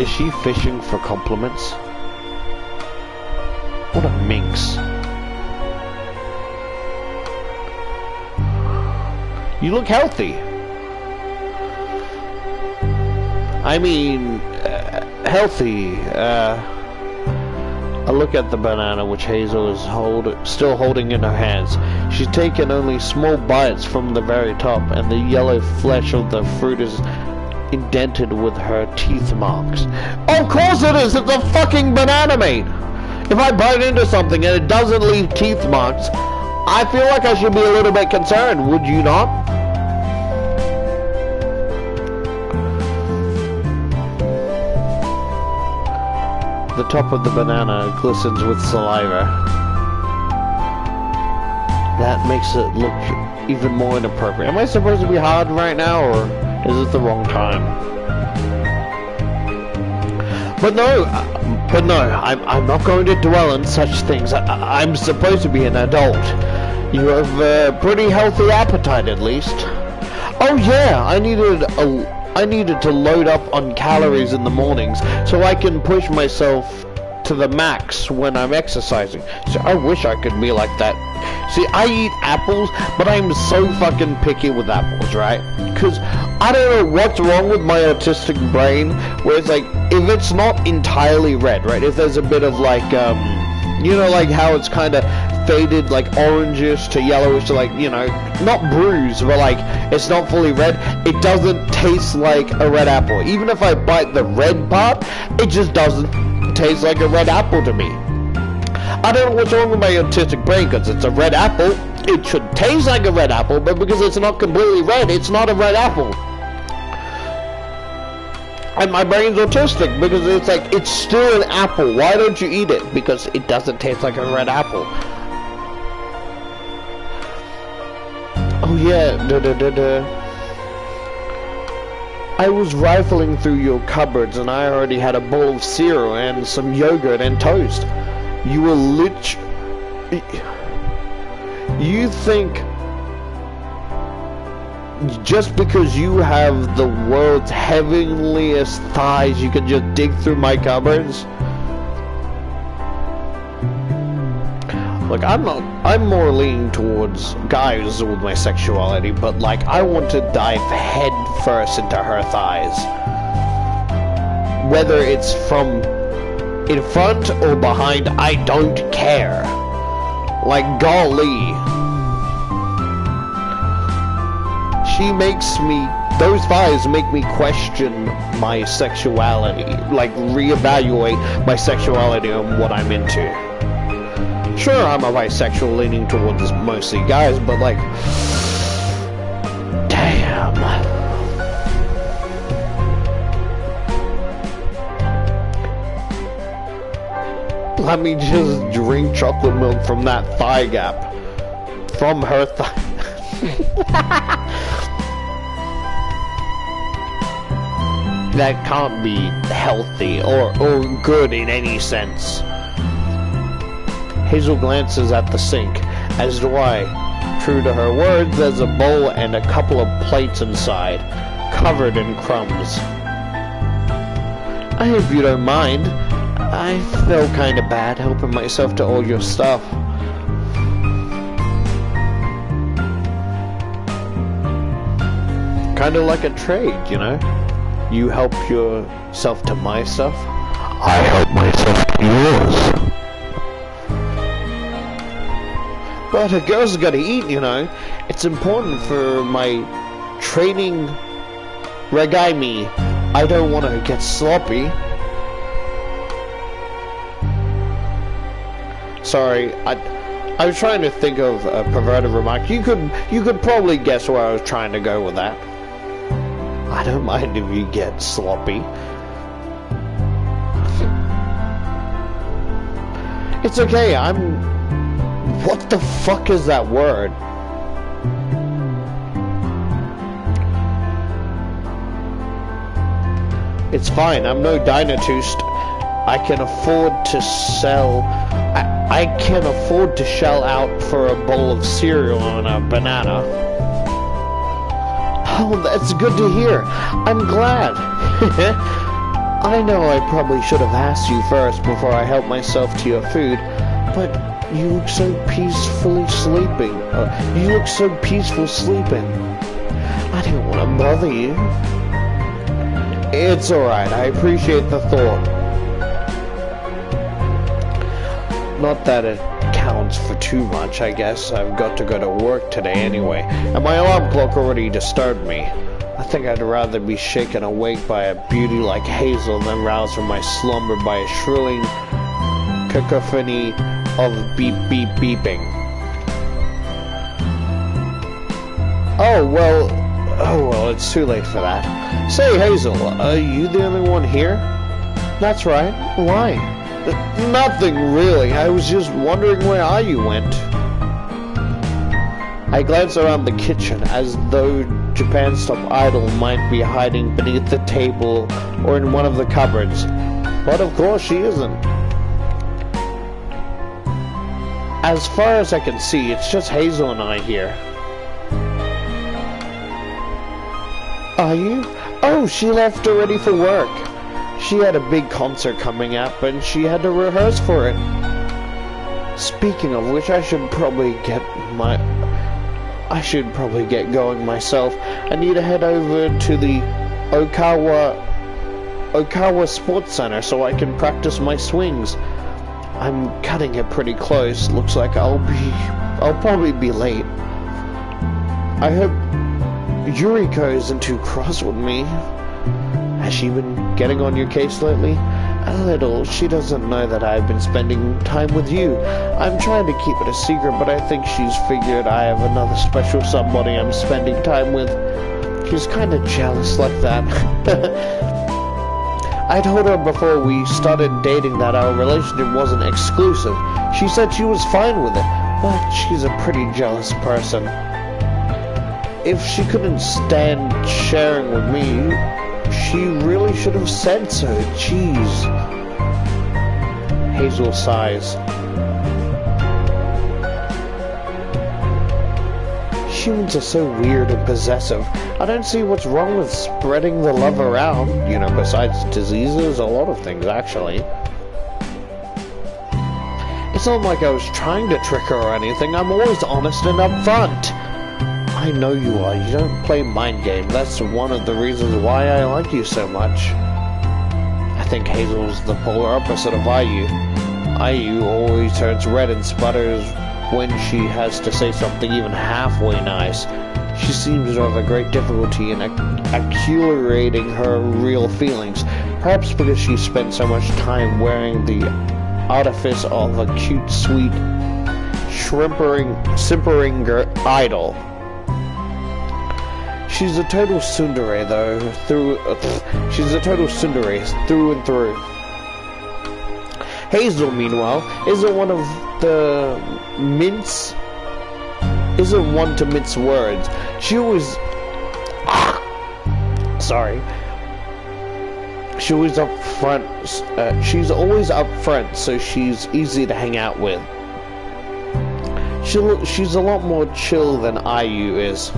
Is she fishing for compliments? What a minx. You look healthy. I mean, healthy. I look at the banana which Hazel is still holding in her hands. She's taken only small bites from the very top, and the yellow flesh of the fruit is indented with her teeth marks. Of course it is! It's a fucking banana, mate! If I bite into something and it doesn't leave teeth marks, I feel like I should be a little bit concerned, would you not? The top of the banana glistens with saliva. That makes it look even more inappropriate. Am I supposed to be hard right now, or is it the wrong time? But no, I'm not going to dwell on such things. I'm supposed to be an adult. You have a pretty healthy appetite, at least. Oh yeah, I needed to load up on calories in the mornings so I can push myself to the max when I'm exercising. So I wish I could be like that. See, I eat apples, but I'm so fucking picky with apples, right? Because I don't know what's wrong with my autistic brain, where it's like, if it's not entirely red, right? If there's a bit of like, you know, like how it's kind of faded, like orangish to yellowish to like, you know, not bruised, but like it's not fully red, it doesn't taste like a red apple. Even if I bite the red part, it just doesn't taste like a red apple to me. I don't know what's wrong with my autistic brain, because it's a red apple, it should taste like a red apple, but because it's not completely red, it's not a red apple. And my brain's autistic, because it's like, it's still an apple, why don't you eat it? Because it doesn't taste like a red apple. Oh yeah, I was rifling through your cupboards and I already had a bowl of cereal and some yogurt and toast. You were you think just because you have the world's heavenliest thighs you can just dig through my cupboards? Like, I'm more leaning towards guys with my sexuality, but like, I want to dive head first into her thighs. Whether it's from in front or behind, I don't care. Like, golly. She makes me, those thighs make me question my sexuality, like reevaluate my sexuality and what I'm into. Sure, I'm a bisexual leaning towards mostly guys, but like, damn. Let me just drink chocolate milk from that thigh gap. From her thigh. That can't be healthy or good in any sense. Hazel glances at the sink, as do I. True to her words, there's a bowl and a couple of plates inside, covered in crumbs. I hope you don't mind. I felt kinda bad helping myself to all your stuff. kind of like a trade, you know? You help yourself to my stuff. I help myself to yours. But a girl's gotta eat, you know? It's important for my training regime. I don't want to get sloppy. Sorry, I was trying to think of a perverted remark. You could probably guess where I was trying to go with that. I don't mind if you get sloppy. It's okay, what the fuck is that word? It's fine, I'm no Dynatoost. I can afford to sell... I can afford to shell out for a bowl of cereal and a banana. Oh, that's good to hear. I'm glad. I know I probably should have asked you first before I helped myself to your food, but you look so peacefully sleeping. You look so peaceful sleeping. I didn't want to bother you. It's alright, I appreciate the thought. Not that it counts for too much, I guess. I've got to go to work today anyway, and my alarm clock already disturbed me. I think I'd rather be shaken awake by a beauty like Hazel than roused from my slumber by a shrilling cacophony of beep beep beeping. Oh well, it's too late for that. Say, Hazel, are you the only one here? That's right. Why? Nothing really. I was just wondering where Ayu went. I glanced around the kitchen as though Japan Stop Idol might be hiding beneath the table or in one of the cupboards. But of course she isn't. As far as I can see, it's just Hazel and I here. Are you? Oh, she left already for work. She had a big concert coming up and she had to rehearse for it. Speaking of which, I should probably get going myself. I need to head over to the Okawa Sports Center so I can practice my swings. I'm cutting it pretty close. Looks like I'll probably be late. I hope Yuriko isn't too cross with me. Has she been getting on your case lately? A little. She doesn't know that I've been spending time with you. I'm trying to keep it a secret, but I think she's figured I have another special somebody I'm spending time with. She's kind of jealous like that. I told her before we started dating that our relationship wasn't exclusive. She said she was fine with it, but she's a pretty jealous person. If she couldn't stand sharing with me, she really should have said so. Jeez. Hazel sighs. Humans are so weird and possessive. I don't see what's wrong with spreading the love around. You know, besides diseases, a lot of things, actually. It's not like I was trying to trick her or anything. I'm always honest and upfront. I know you are. You don't play mind games. That's one of the reasons why I like you so much. I think Hazel's the polar opposite of Ayu. Ayu always turns red and sputters when she has to say something even halfway nice. She seems to have a great difficulty in accumulating her real feelings. Perhaps because she spent so much time wearing the artifice of a cute, sweet, simpering idol. She's a total tsundere, though. She's a total tsundere through and through. Hazel, meanwhile, isn't one to mince words. She always... sorry. She's always up front, so she's easy to hang out with. She's a lot more chill than Ayu is.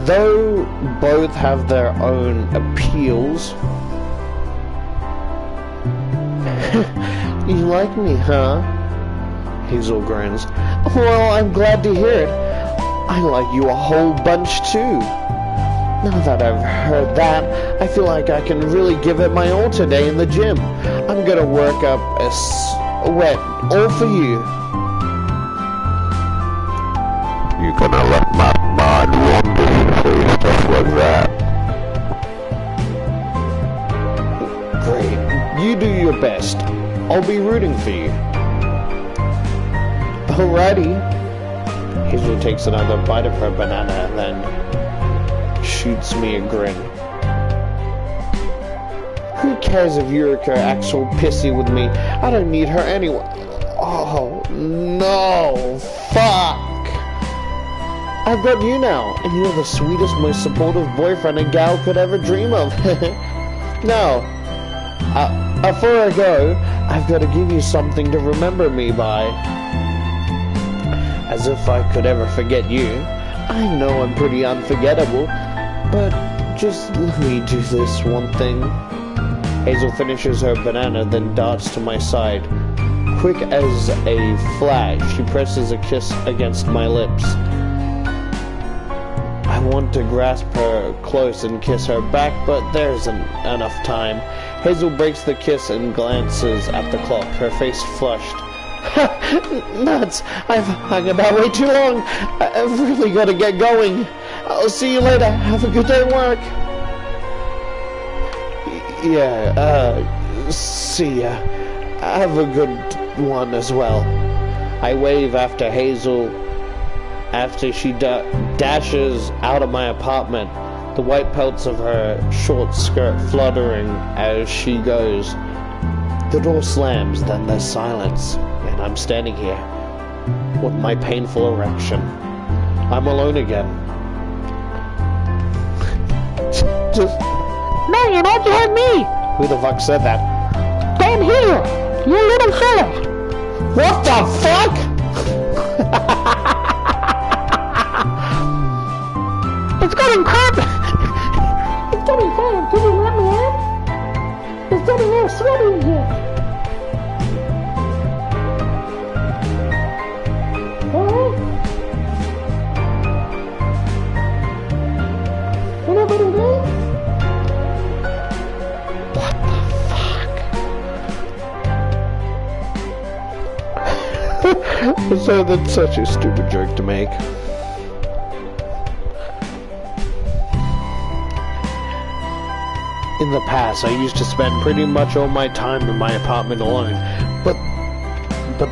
Though both have their own appeals. You like me, huh? Hazel grins. Well, I'm glad to hear it. I like you a whole bunch too. Now that I've heard that, I feel like I can really give it my all today in the gym. I'm gonna work up a sweat all for you. You're gonna let my mind wander you for stuff like that. Great. You do your best. I'll be rooting for you. Alrighty. Hazel takes another bite of her banana and then shoots me a grin. Who cares if Yurika acts all pissy with me? I don't need her anyway. Oh, no. Fuck. I've got you now, and you're the sweetest, most supportive boyfriend a gal could ever dream of. Now, before I go, I've got to give you something to remember me by. As if I could ever forget you. I know I'm pretty unforgettable, but just let me do this one thing. Hazel finishes her banana, then darts to my side. Quick as a flash, she presses a kiss against my lips. I want to grasp her close and kiss her back, but there isn't enough time. Hazel breaks the kiss and glances at the clock, her face flushed. Nuts! I've hung about way too long. I've really got to get going. I'll see you later. Have a good day at work. See ya. Have a good one as well. I wave after Hazel after she dashes out of my apartment, the white pelts of her short skirt fluttering as she goes. The door slams, then there's silence, and I'm standing here with my painful erection. I'm alone again. Just... Man, how'd you have me? Who the fuck said that? Down here, you little fella. What the fuck? It's getting hot. It's getting hot. Can you let me in? It's getting real sweaty in here. Alright. Anybody there? What the fuck? So that's such a stupid joke to make. In the past, I used to spend pretty much all my time in my apartment alone, but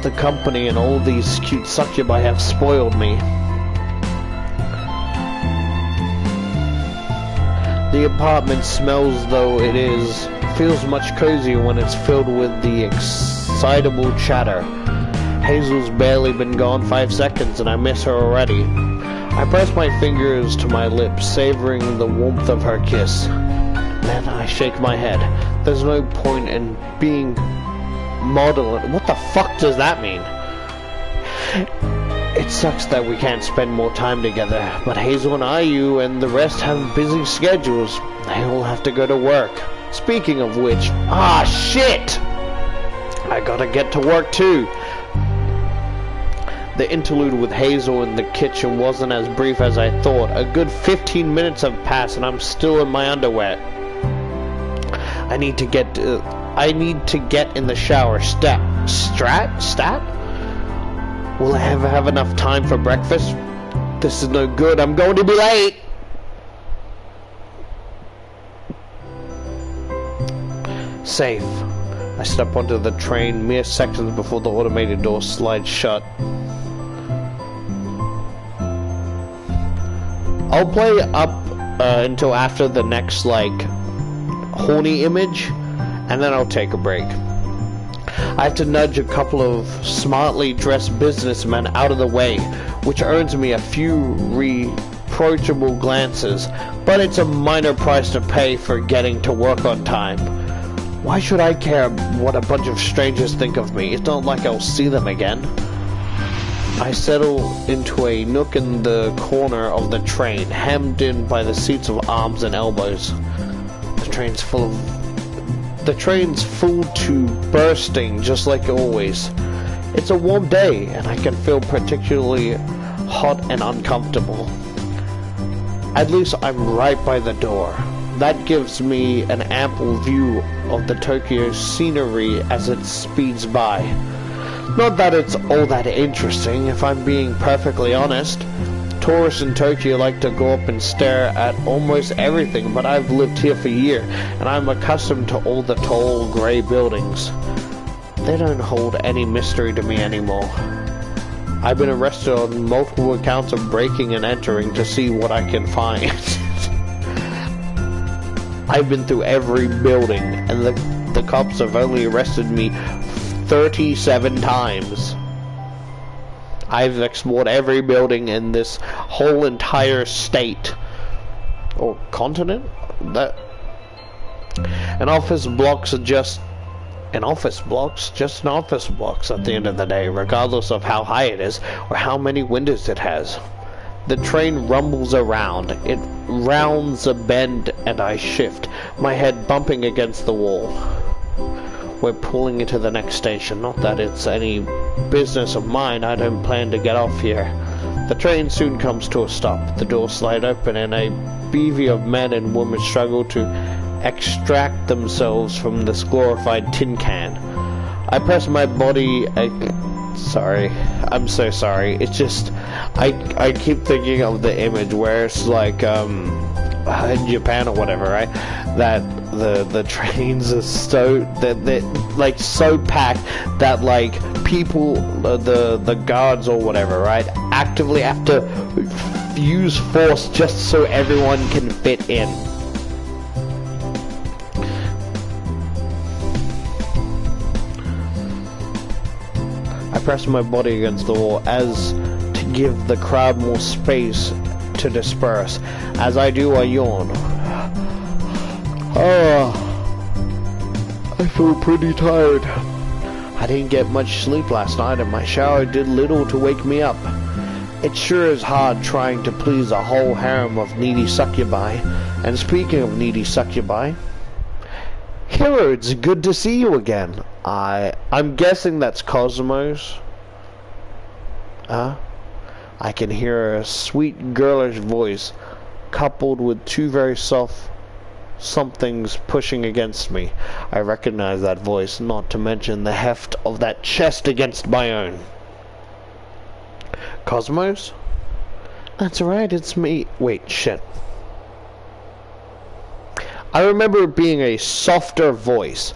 the company and all these cute succubi have spoiled me. The apartment smells though it is, feels much cozier when it's filled with the excitable chatter. Hazel's barely been gone 5 seconds and I miss her already. I press my fingers to my lips, savoring the warmth of her kiss. Then I shake my head. There's no point in being maudlin. What the fuck does that mean? It sucks that we can't spend more time together, but Hazel and you and the rest have busy schedules. They all have to go to work. Speaking of which, shit! I gotta get to work too. The interlude with Hazel in the kitchen wasn't as brief as I thought. A good 15 minutes have passed and I'm still in my underwear. I need to get in the shower. Stat? Will I ever have enough time for breakfast? This is no good. I'm going to be late. Safe. I step onto the train mere seconds before the automated door slides shut. I'll play up until after the next, horny image, and then I'll take a break. I have to nudge a couple of smartly dressed businessmen out of the way, which earns me a few reproachable glances, but it's a minor price to pay for getting to work on time. Why should I care what a bunch of strangers think of me? It's not like I'll see them again. I settle into a nook in the corner of the train, hemmed in by the seats of arms and elbows. The train's full to bursting, just like always. It's a warm day, and I can feel particularly hot and uncomfortable. At least I'm right by the door. That gives me an ample view of the Tokyo scenery as it speeds by. Not that it's all that interesting, if I'm being perfectly honest. Tourists in Tokyo like to go up and stare at almost everything, but I've lived here for a year, and I'm accustomed to all the tall, grey buildings. They don't hold any mystery to me anymore. I've been arrested on multiple accounts of breaking and entering to see what I can find. I've been through every building, and the cops have only arrested me 37 times. I've explored every building in this whole entire state. Or continent? An office block's just an office blocks at the end of the day, regardless of how high it is or how many windows it has. The train rumbles around, it rounds a bend and I shift, my head bumping against the wall. We're pulling into the next station, not that it's any business of mine, I don't plan to get off here. The train soon comes to a stop, the doors slide open and a bevy of men and women struggle to extract themselves from this glorified tin can. I press my body. Sorry, I'm so sorry. It's just I keep thinking of the image where it's like in Japan or whatever, right? That the trains are so they're like so packed that like people the guards or whatever, right, actively have to use force just so everyone can fit in. I press my body against the wall as to give the crowd more space to disperse. As I do, I yawn. I feel pretty tired. I didn't get much sleep last night and my shower did little to wake me up. It sure is hard trying to please a whole harem of needy succubi. And speaking of needy succubi, Hero, it's good to see you again. I'm guessing that's Cosmos. I can hear a sweet girlish voice coupled with two very soft somethings pushing against me. I recognize that voice, not to mention the heft of that chest against my own. Cosmos? That's right, it's me. Wait, shit. I remember it being a softer voice.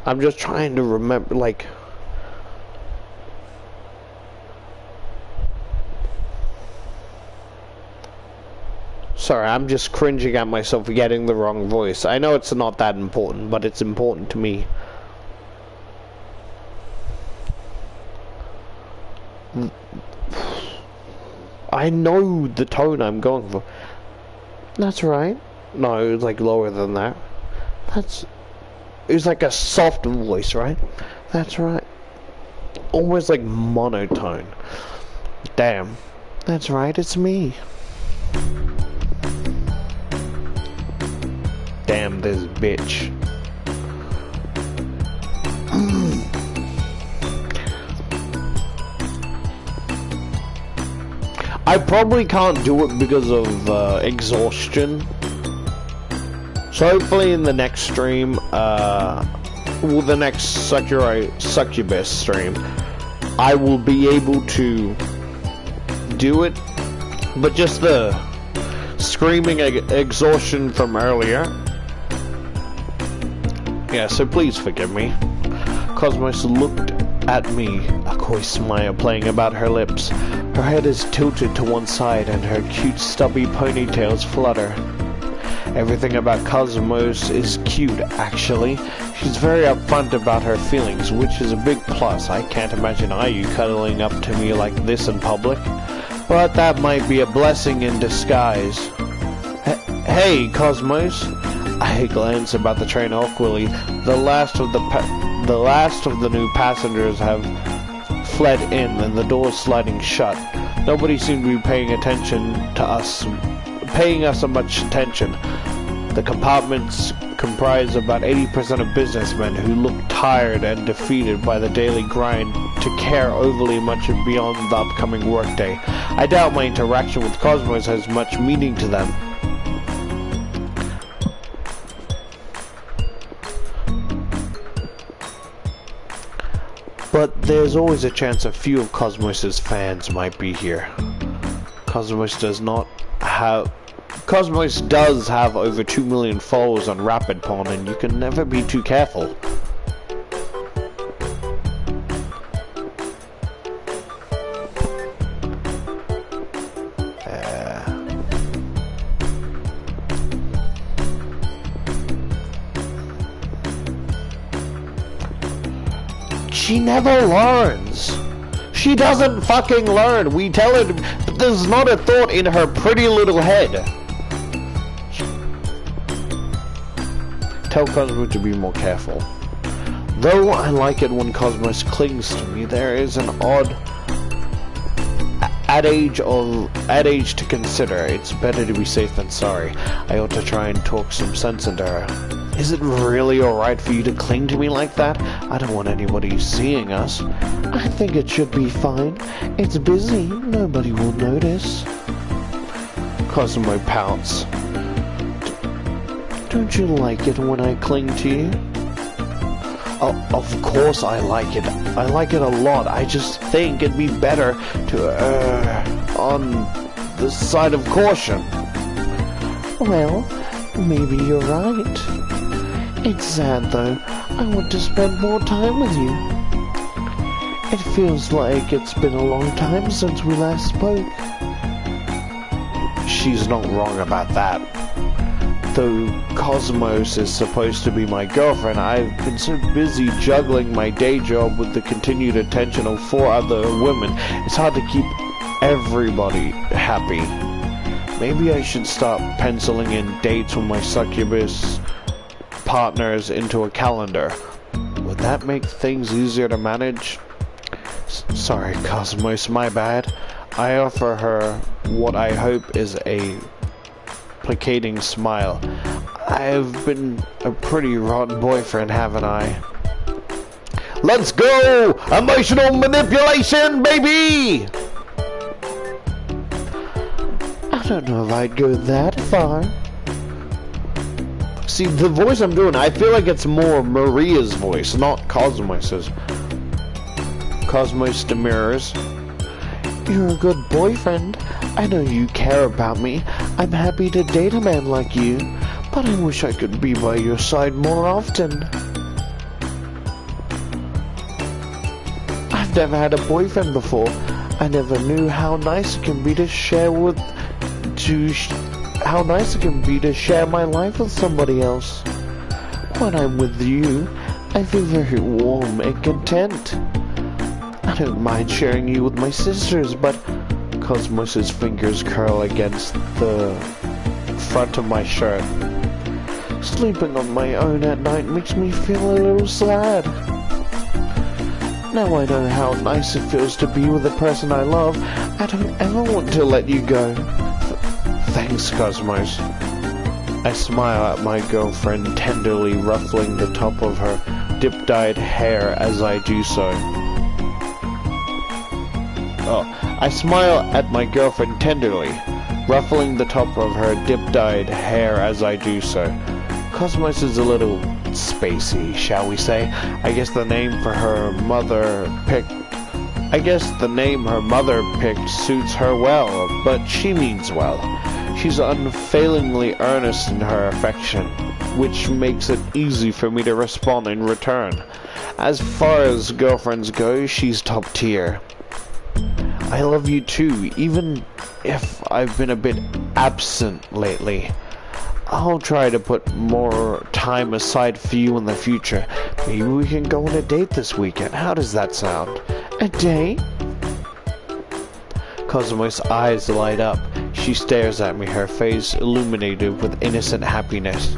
I'm just trying to remember, like... Sorry, I'm just cringing at myself for getting the wrong voice. I know it's not that important, but it's important to me. I know the tone I'm going for. That's right. No, it was like lower than that. It was like a soft voice, right? That's right. Almost like monotone. Damn. That's right, it's me. Damn this bitch. I probably can't do it because of exhaustion. So hopefully in the next stream, the next Sakura Succubus stream, I will be able to do it. But just the screaming exhaustion from earlier. Yeah, so please forgive me. Cosmos looked at me, a coy smile playing about her lips. Her head is tilted to one side and her cute stubby ponytails flutter. Everything about Cosmos is cute, actually. She's very upfront about her feelings, which is a big plus. I can't imagine IU cuddling up to me like this in public. But that might be a blessing in disguise. Hey, Cosmos. I glance about the train awkwardly. The last of the new passengers have fled in and the doors sliding shut. Nobody seemed to be paying us much attention. The compartments comprise about 80% of businessmen who look tired and defeated by the daily grind to care overly much beyond the upcoming workday. I doubt my interaction with Cosmos has much meaning to them. But there's always a chance a few of Cosmos' fans might be here. Cosmos does have over 2 million followers on Rapid Pawn, and you can never be too careful. She never learns. She doesn't fucking learn. We tell her, but there's not a thought in her pretty little head. Tell Cosmos to be more careful. Though I like it when Cosmos clings to me, there is an odd adage to consider. It's better to be safe than sorry. I ought to try and talk some sense into her. Is it really alright for you to cling to me like that? I don't want anybody seeing us. I think it should be fine. It's busy. Nobody will notice. Cosmo pouts. Don't you like it when I cling to you? Oh, of course I like it. I like it a lot. I just think it'd be better to err on the side of caution. Well, maybe you're right. It's sad though. I want to spend more time with you. It feels like it's been a long time since we last spoke. She's not wrong about that. Though Cosmos is supposed to be my girlfriend, I've been so busy juggling my day job with the continued attention of 4 other women, it's hard to keep everybody happy. Maybe I should start penciling in dates with my succubus partners into a calendar. Would that make things easier to manage? Sorry, Cosmos, my bad. I offer her what I hope is a placating smile. I've been a pretty rotten boyfriend, haven't I? Let's go! Emotional manipulation, baby! I don't know if I'd go that far. See, the voice I'm doing, I feel like it's more Maria's voice, not Cosmos's. Cosmos demurs. You're a good boyfriend. I know you care about me. I'm happy to date a man like you, but I wish I could be by your side more often. I've never had a boyfriend before. I never knew how nice it can be to share my life with somebody else. When I'm with you, I feel very warm and content. I don't mind sharing you with my sisters, but Cosmos's fingers curl against the front of my shirt. Sleeping on my own at night makes me feel a little sad. Now I know how nice it feels to be with the person I love. I don't ever want to let you go. Thanks, Cosmos. I smile at my girlfriend, tenderly ruffling the top of her dip-dyed hair as I do so. I smile at my girlfriend tenderly, ruffling the top of her dip-dyed hair as I do so. Cosmos is a little spacey, shall we say. I guess the name her mother picked suits her well, but she means well. She's unfailingly earnest in her affection, which makes it easy for me to respond in return. As far as girlfriends go, she's top tier. I love you too, even if I've been a bit absent lately. I'll try to put more time aside for you in the future. Maybe we can go on a date this weekend. How does that sound? A date? Cosmo's eyes light up. She stares at me, her face illuminated with innocent happiness.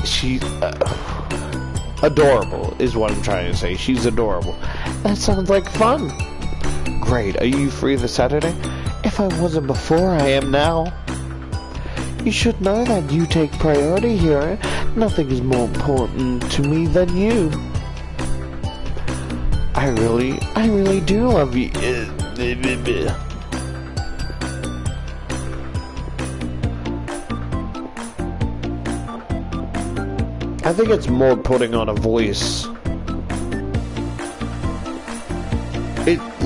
She's adorable, is what I'm trying to say. She's adorable. That sounds like fun. Great, are you free this Saturday? If I wasn't before, I am now. You should know that you take priority here. Nothing is more important to me than you. I really do love you. I think it's more putting on a voice.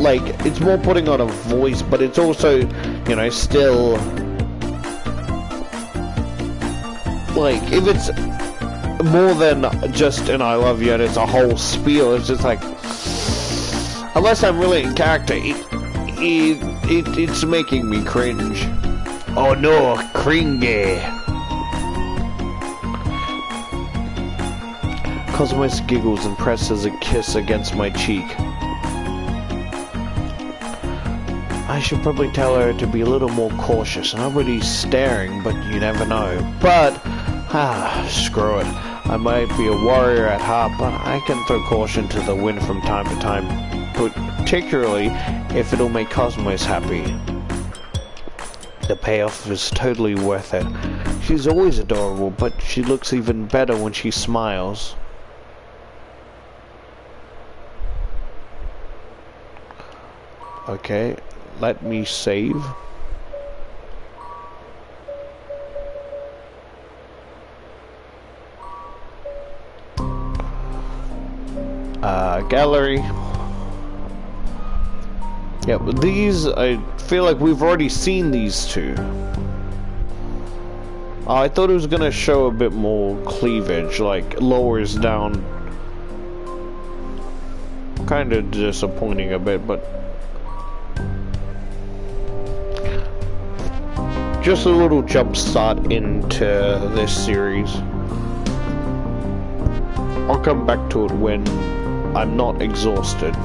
It's more putting on a voice, but it's also, you know, still, like, if it's more than just an I love you and it's a whole spiel, it's just like, unless I'm really in character, it's making me cringe. Oh no, cringe. Cosmos giggles and presses a kiss against my cheek. I should probably tell her to be a little more cautious. Nobody's staring, but you never know. But, screw it. I might be a warrior at heart, but I can throw caution to the wind from time to time, particularly if it'll make Cosmos happy. The payoff is totally worth it. She's always adorable, but she looks even better when she smiles. Okay, let me save. Gallery. Yeah, but these, I feel like we've already seen these two. I thought it was gonna show a bit more cleavage, like lowers down. Kinda disappointing a bit, but just a little jump start into this series. I'll come back to it when I'm not exhausted.